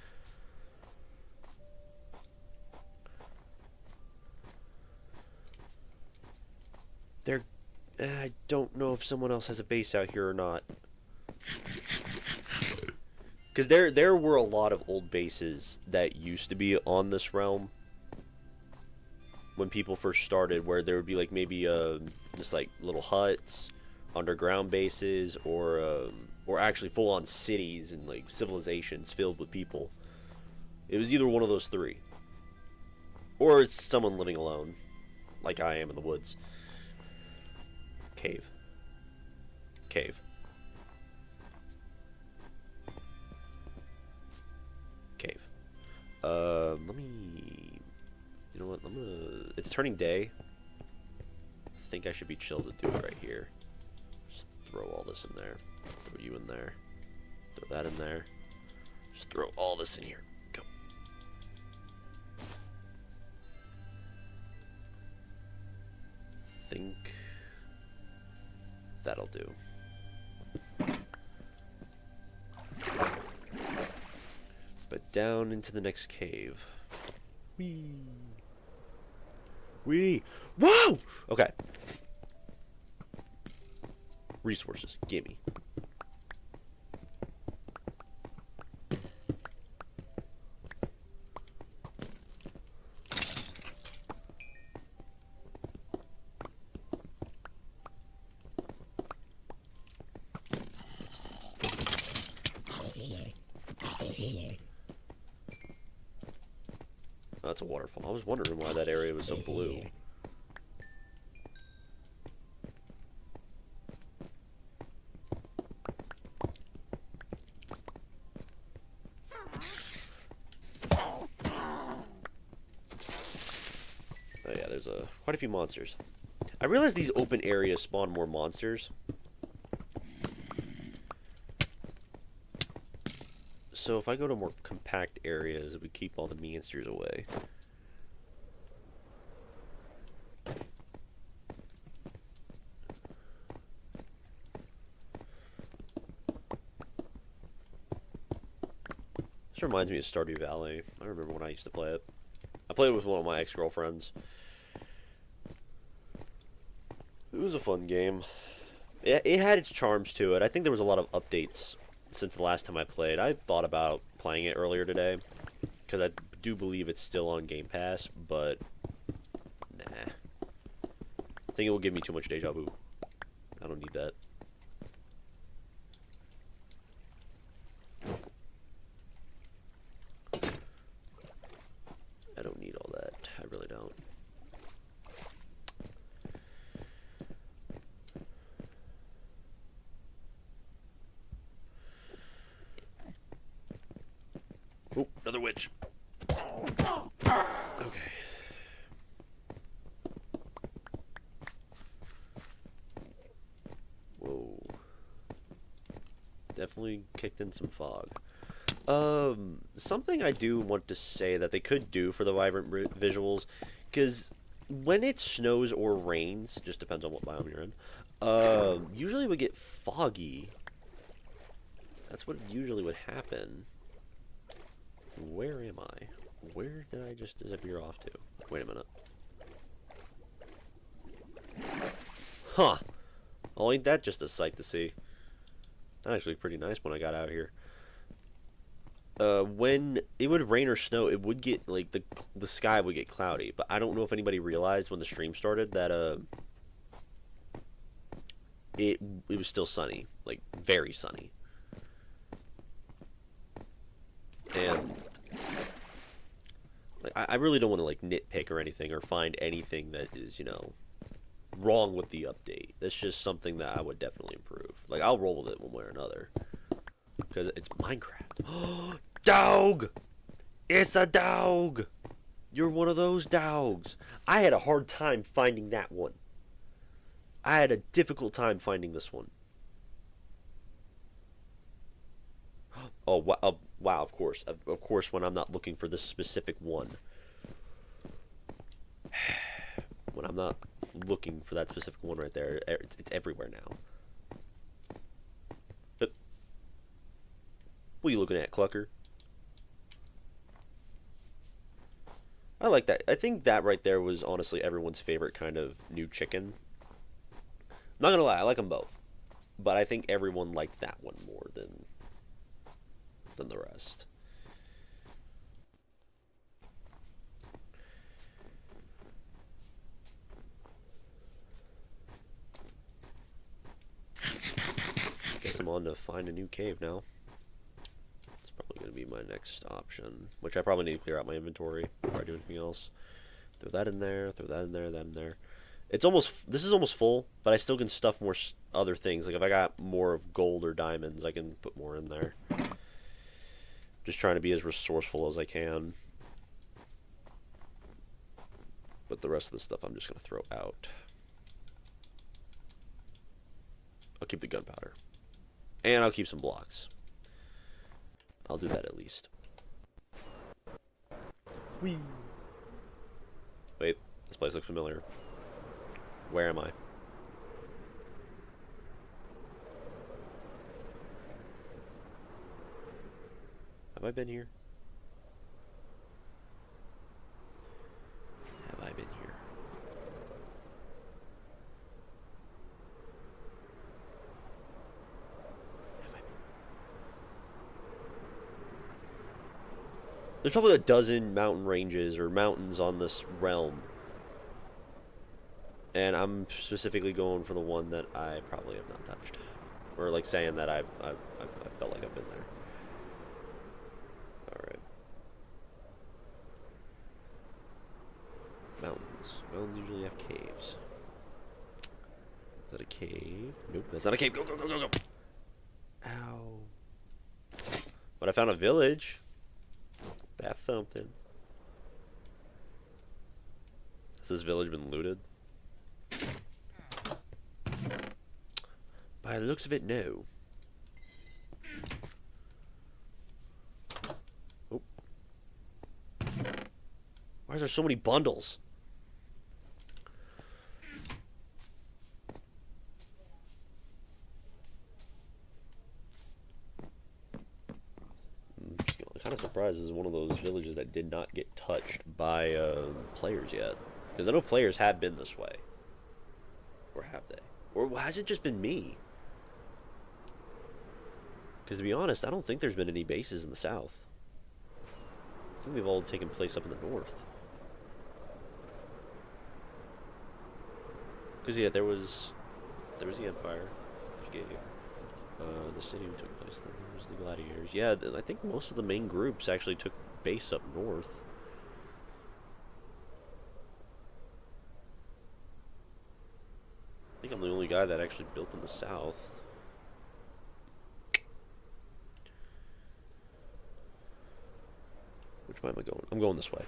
I don't know if someone else has a base out here or not. Because there were a lot of old bases that used to be on this realm when people first started, where there would be like maybe just like little huts, underground bases, or actually full-on cities and like civilizations filled with people. It was either one of those three, or it's someone living alone, like I am in the woods. Cave. Let me... You know what? It's turning day. I think I should be chill to do it right here. Just throw all this in there. Throw you in there. Throw that in there. Just throw all this in here. Go. Think that'll do. But down into the next cave. Wee. Whoa! Okay. Resources. Gimme. That's a waterfall. I was wondering why that area was so blue. Oh yeah, there's quite a few monsters. I realize these open areas spawn more monsters. So if I go to more compact areas, we keep all the monsters away. This reminds me of Stardew Valley. I remember when I used to play it. I played it with one of my ex-girlfriends. It was a fun game. It had its charms to it. I think there was a lot of updates since the last time I played. I thought about playing it earlier today, because I do believe it's still on Game Pass, but nah. I think it will give me too much deja vu. I don't need that. I don't need all that. I really don't. Oh, another witch. Okay. Whoa. Definitely kicked in some fog. Something I do want to say that they could do for the vibrant visuals, because when it snows or rains, just depends on what biome you're in, usually it would get foggy. That's what usually would happen. Where am I? Where did I just disappear off to? Wait a minute. Huh. Oh, ain't that just a sight to see? That's actually pretty nice when I got out here. When it would rain or snow, it would get, like, the sky would get cloudy. But I don't know if anybody realized when the stream started that, it was still sunny. Like, very sunny. And like, I really don't want to like nitpick or anything or find anything that is, you know, wrong with the update. That's just something that I would definitely improve. Like, I'll roll with it one way or another, because it's Minecraft. Dog! It's a dog! You're one of those dogs. I had a hard time finding that one. I had a difficult time finding this one. Oh, wow, of course. Of course, when I'm not looking for this specific one. When I'm not looking for that specific one right there, it's everywhere now. But, what are you looking at, Clucker? I like that. I think that right there was honestly everyone's favorite kind of new chicken. Not gonna lie, I like them both. But I think everyone liked that one more than the rest. Guess I'm on to find a new cave now. It's probably going to be my next option, which I probably need to clear out my inventory before I do anything else. Throw that in there, throw that in there, that in there. It's almost, this is almost full, but I still can stuff more other things. Like if I got more of gold or diamonds, I can put more in there. Just trying to be as resourceful as I can. But the rest of the stuff I'm just going to throw out. I'll keep the gunpowder. And I'll keep some blocks. I'll do that at least. Whee! Wait, this place looks familiar. Where am I? Have I been here? Have I been here? Have I been? There's probably a dozen mountain ranges or mountains on this realm. And I'm specifically going for the one that I probably have not touched. Or like saying that I felt like I've been there. Alright. Mountains. Mountains usually have caves. Is that a cave? Nope, that's not a cave. Go, go, go, go, go! Ow. But I found a village. That's something. Has this village been looted? By the looks of it, no. Oh. Why is there so many bundles? I'm kind of surprised this is one of those villages that did not get touched by players yet. Because I know players have been this way. Or have they? Or has it just been me? Because to be honest, I don't think there's been any bases in the south. I think they've all taken place up in the north. Because yeah, there was the Empire, the city took place. Then there was the Gladiators. Yeah, I think most of the main groups actually took base up north. I think I'm the only guy that actually built in the south. Which way am I going? I'm going this way.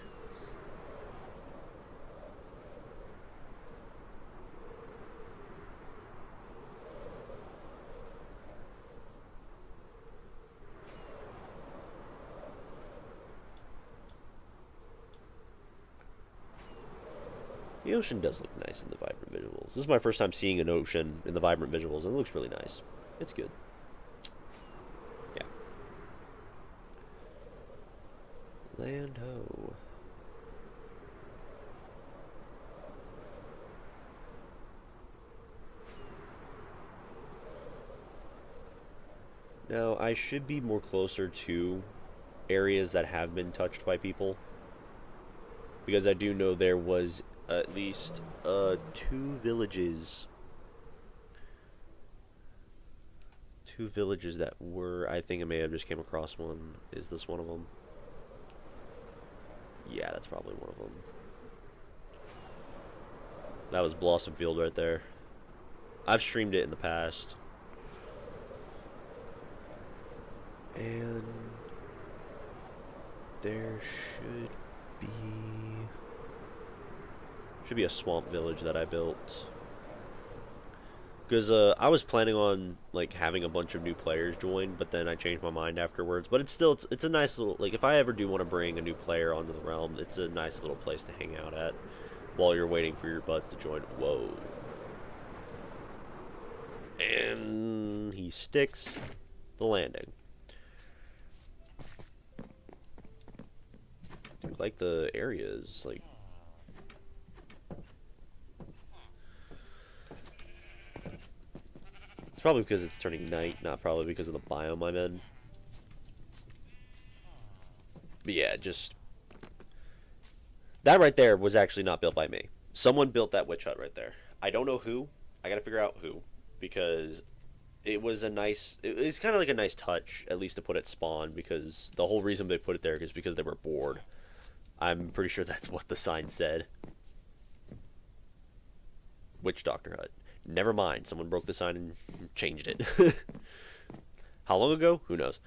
The ocean does look nice in the vibrant visuals. This is my first time seeing an ocean in the vibrant visuals, and it looks really nice. It's good. Yeah. Land ho. Now, I should be more closer to areas that have been touched by people. Because I do know there was at least 2 villages. 2 villages that were, I think I may have just came across one. Is this one of them? Yeah, that's probably one of them. That was Blossom Field right there. I've streamed it in the past. And there should be a swamp village that I built. Because I was planning on like having a bunch of new players join, but then I changed my mind afterwards. But it's a nice little, like, if I ever do want to bring a new player onto the realm, it's a nice little place to hang out at while you're waiting for your buds to join. Whoa. And he sticks the landing. Dude, like, the area is like, it's probably because it's turning night, not probably because of the biome I'm in. But yeah, just that right there was actually not built by me. Someone built that witch hut right there. I don't know who. I gotta figure out who, because it was a nice. It's kind of like a nice touch, at least to put it spawn, because the whole reason they put it there is because they were bored. I'm pretty sure that's what the sign said. Witch Doctor Hut. Never mind. Someone broke the sign and changed it. How long ago? Who knows?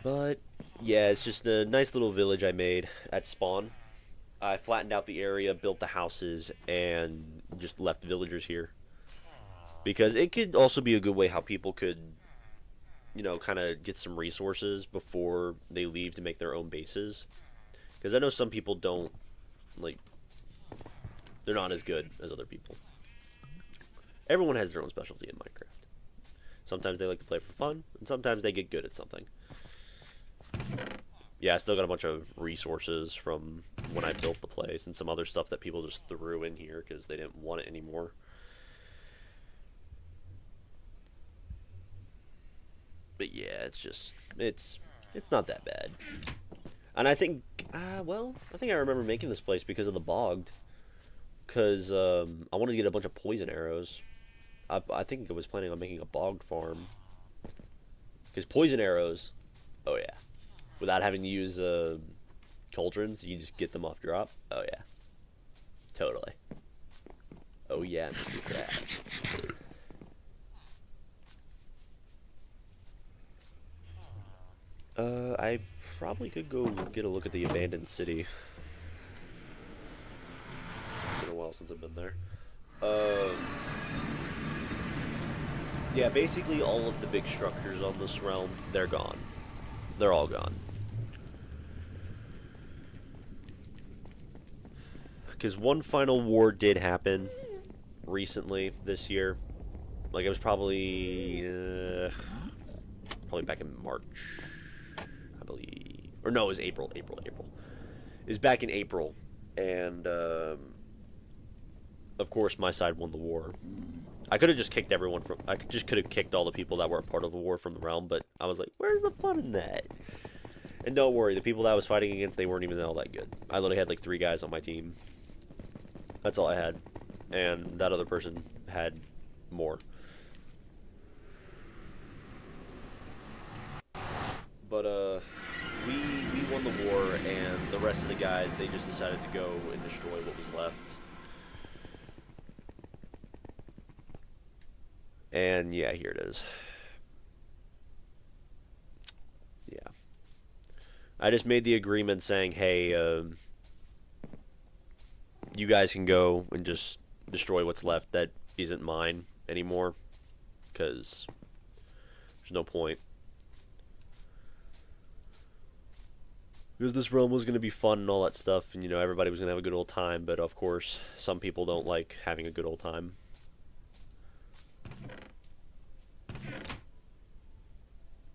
But yeah, it's just a nice little village I made at spawn. I flattened out the area, built the houses, and just left villagers here. Because it could also be a good way how people could, you know, kind of get some resources before they leave to make their own bases. Because I know some people don't, like, they're not as good as other people. Everyone has their own specialty in Minecraft. Sometimes they like to play for fun, and sometimes they get good at something. Yeah, I still got a bunch of resources from when I built the place, and some other stuff that people just threw in here because they didn't want it anymore. But yeah, it's just, it's not that bad. And I think, well, I think I remember making this place because of the bogged. Because I wanted to get a bunch of poison arrows. I think I was planning on making a bogged farm. Because poison arrows, oh yeah. Without having to use cauldrons, you just get them off drop. Oh yeah. Totally. Oh yeah, Mr. Crab. I probably could go get a look at the abandoned city. It's been a while since I've been there. Yeah, basically all of the big structures on this realm, they're gone. They're all gone. Because one final war did happen recently this year. Like, it was probably back in March, I believe. Or no, it was April. It was back in April. And, of course, my side won the war. I could have just kicked everyone from... I just could have kicked all the people that weren't part of the war from the realm, but I was like, where's the fun in that? And don't worry, the people that I was fighting against, they weren't even all that good. I literally had like 3 guys on my team. That's all I had. And that other person had more. But, we won the war, and the rest of the guys, they just decided to go and destroy what was left. And yeah, here it is. Yeah. I just made the agreement saying, hey, you guys can go and just destroy what's left that isn't mine anymore. Because there's no point. Because this realm was going to be fun and all that stuff, and, you know, everybody was going to have a good old time, but of course, some people don't like having a good old time.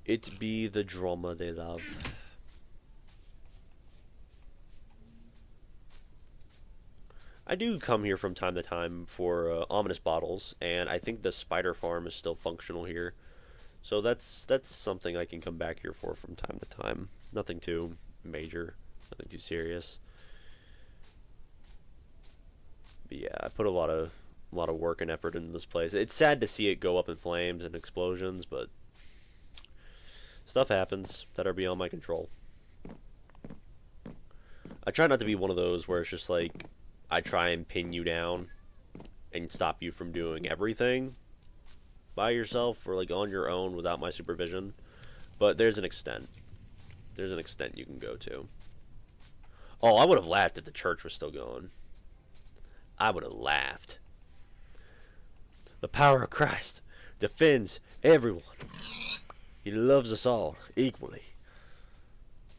It be the drama they love. I do come here from time to time for ominous bottles, and I think the spider farm is still functional here. So that's something I can come back here for from time to time. Nothing too major, nothing too serious. But yeah, I put a lot of work and effort into this place. It's sad to see it go up in flames and explosions, but stuff happens that are beyond my control. I try not to be one of those where it's just like, I try and pin you down and stop you from doing everything by yourself or like on your own without my supervision. But there's an extent. There's an extent you can go to. Oh, I would have laughed if the church was still going. I would have laughed. The power of Christ defends everyone. He loves us all equally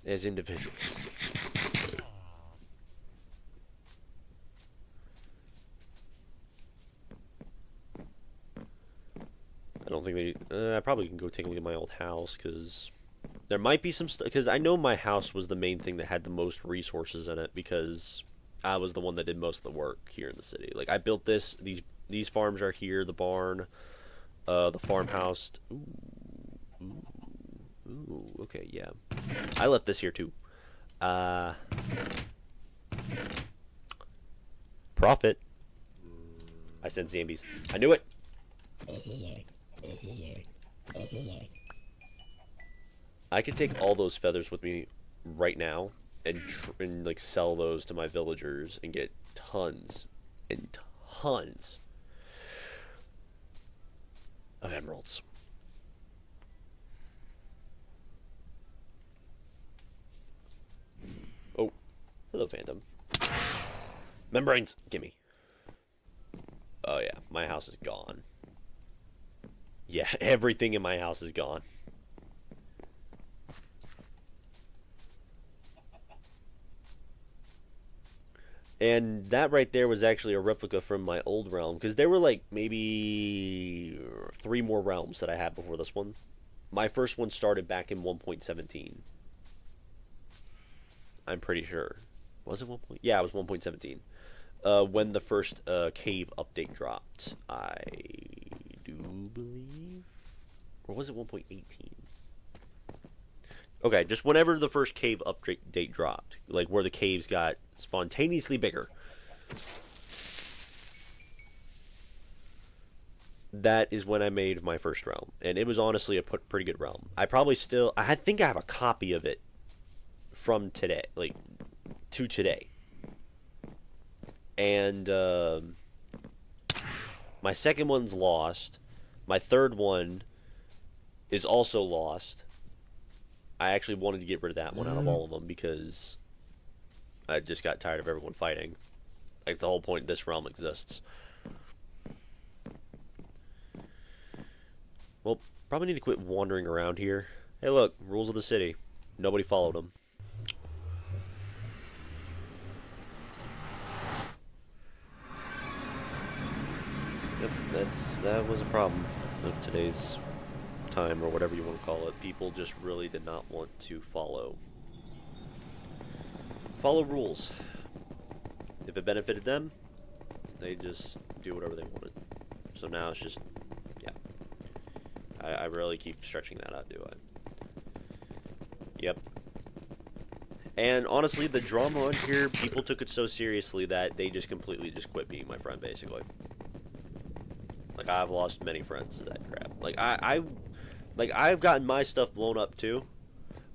as individuals. I don't think they. I probably can go take a look at my old house because there might be some stuff. Because I know my house was the main thing that had the most resources in it because I was the one that did most of the work here in the city. Like I built this. These farms are here. The barn, the farmhouse. Ooh, okay, yeah. I left this here too. Profit. I sense zombies. I knew it. I could take all those feathers with me right now and like sell those to my villagers and get tons and tons of emeralds. Oh, hello, Phantom. Membranes, gimme. Oh yeah, my house is gone. Yeah, everything in my house is gone. And that right there was actually a replica from my old realm, because there were like maybe 3 more realms that I had before this one. My first one started back in 1.17. I'm pretty sure. Was it 1. Yeah, it was 1.17. When the first cave update dropped, I do believe, or was it 1.18? Okay, just whenever the first cave update dropped, like where the caves got spontaneously bigger. That is when I made my first realm, and it was honestly a pretty good realm. I think I have a copy of it from today, like to today. And my second one's lost. My third one is also lost. I actually wanted to get rid of that one out of all of them because I just got tired of everyone fighting. Like, the whole point this realm exists. Well, probably need to quit wandering around here. Hey, look, rules of the city. Nobody followed them. Yep, that was a problem of today's time, or whatever you want to call it. People just really did not want to follow rules. If it benefited them, they just do whatever they wanted. So now it's just, yeah. I really keep stretching that out, do I? Yep. And honestly, the drama on here, people took it so seriously that they just completely just quit being my friend, basically. Like, I've lost many friends to that crap. Like, I've gotten my stuff blown up too,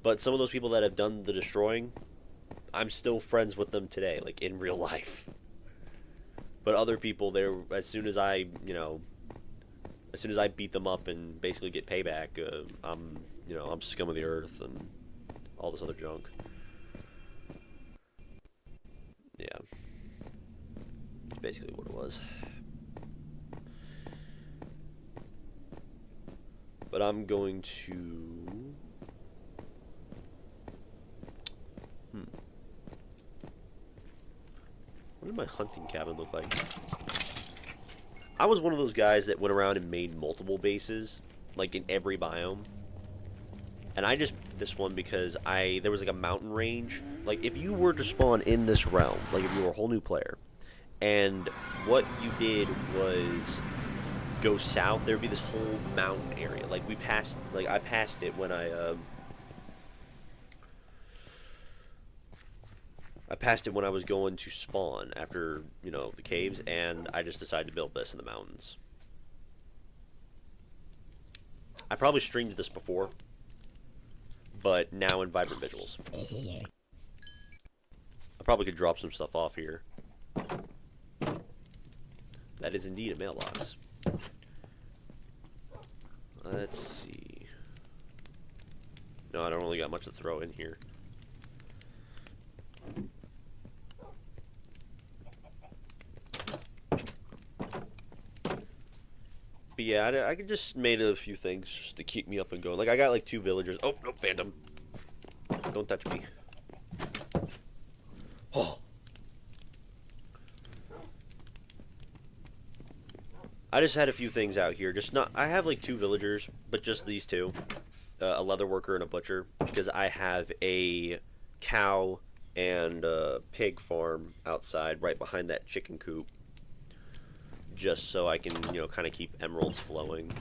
but some of those people that have done the destroying, I'm still friends with them today, like in real life. But other people, as soon as I beat them up and basically get payback, I'm scum of the earth and all this other junk. Yeah, that's basically what it was. But I'm going to... What did my hunting cabin look like? I was one of those guys that went around and made multiple bases, like in every biome. And I just this one because there was like a mountain range. Like, if you were to spawn in this realm, like if you were a whole new player, and what you did was go south, there'd be this whole mountain area. Like, I passed it when I passed it when I was going to spawn after, the caves, and I just decided to build this in the mountains. I probably streamed this before, but now in Vibrant Visuals. I probably could drop some stuff off here. That is indeed a mailbox. Let's see. No, I don't really got much to throw in here. But yeah, I could just made a few things just to keep me up and going. Like I got like 2 villagers. Oh no, phantom! Don't touch me. Oh. I just had a few things out here. Just not. I have like 2 villagers, but just these 2, a leather worker and a butcher, because I have a cow and a pig farm outside right behind that chicken coop, just so I can, you know, kind of keep emeralds flowing.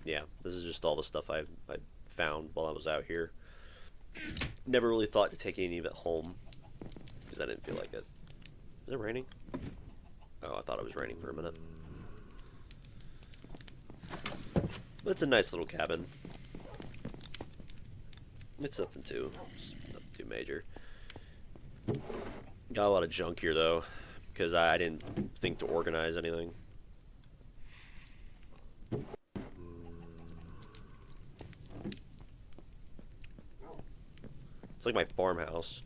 Yeah, this is just all the stuff I found while I was out here. Never really thought to take any of it home because I didn't feel like it. Is it raining? Oh, I thought it was raining for a minute. But it's a nice little cabin. It's nothing too major. Got a lot of junk here though, because I didn't think to organize anything. It's like my farmhouse.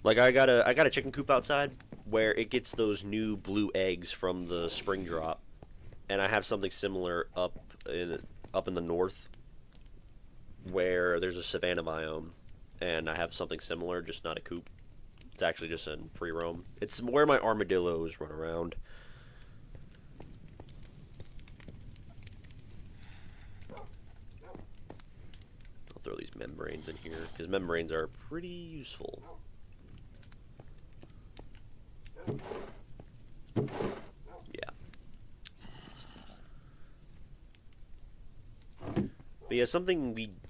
Like I got a chicken coop outside where it gets those new blue eggs from the spring drop, and I have something similar up in the north where there's a savanna biome, and I have something similar, just not a coop. It's actually just in free roam. It's where my armadillos run around. I'll throw these membranes in here because membranes are pretty useful. Yeah. But yeah,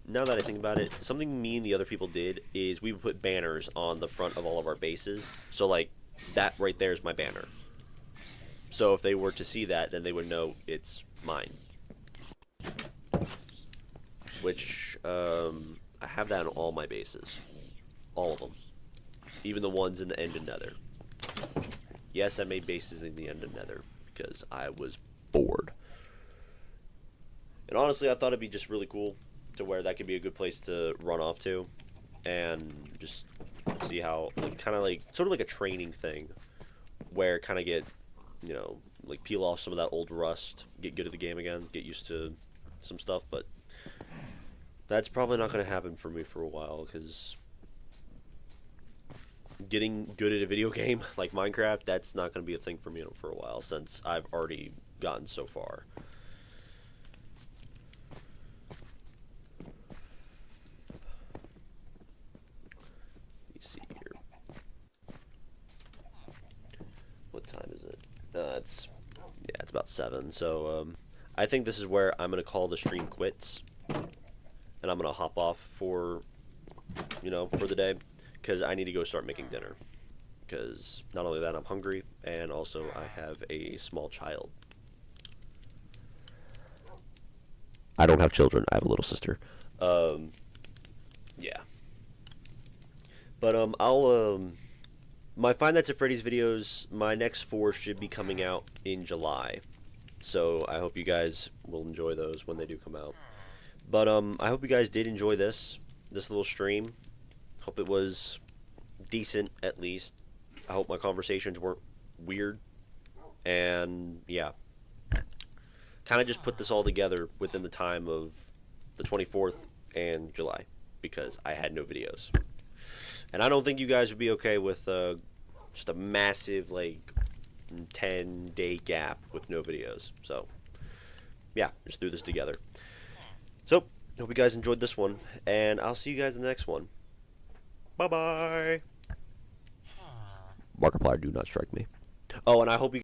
now that I think about it, something me and the other people did is we would put banners on the front of all of our bases. So like, that right there is my banner. So if they were to see that, then they would know it's mine. Which, I have that on all my bases. All of them. Even the ones in the end of Nether. Yes, I made bases in the end of Nether because I was bored. And honestly, I thought it'd be just really cool to where that could be a good place to run off to and just see how, like, kind of like, sort of like a training thing where kind of get, you know, like peel off some of that old rust, get good at the game again, get used to some stuff, but that's probably not going to happen for me for a while because getting good at a video game like Minecraft, that's not going to be a thing for me for a while since I've already gotten so far. Let me see here. What time is it? It's about 7. So I think this is where I'm going to call the stream quits, and I'm going to hop off for, you know, for the day. Because I need to go start making dinner. Because not only that, I'm hungry, and also I have a small child. I don't have children. I have a little sister. Yeah. But my Five Nights at Freddy's videos, my next 4 should be coming out in July. So I hope you guys will enjoy those when they do come out. But I hope you guys did enjoy this little stream. Hope it was decent, at least. I hope my conversations weren't weird. And, yeah. Kind of just put this all together within the time of the 24th and July. Because I had no videos. And I don't think you guys would be okay with just a massive, like, 10-day gap with no videos. So, yeah, just threw this together. So, hope you guys enjoyed this one. And I'll see you guys in the next one. Bye-bye. Markiplier, do not strike me. Oh, and I hope you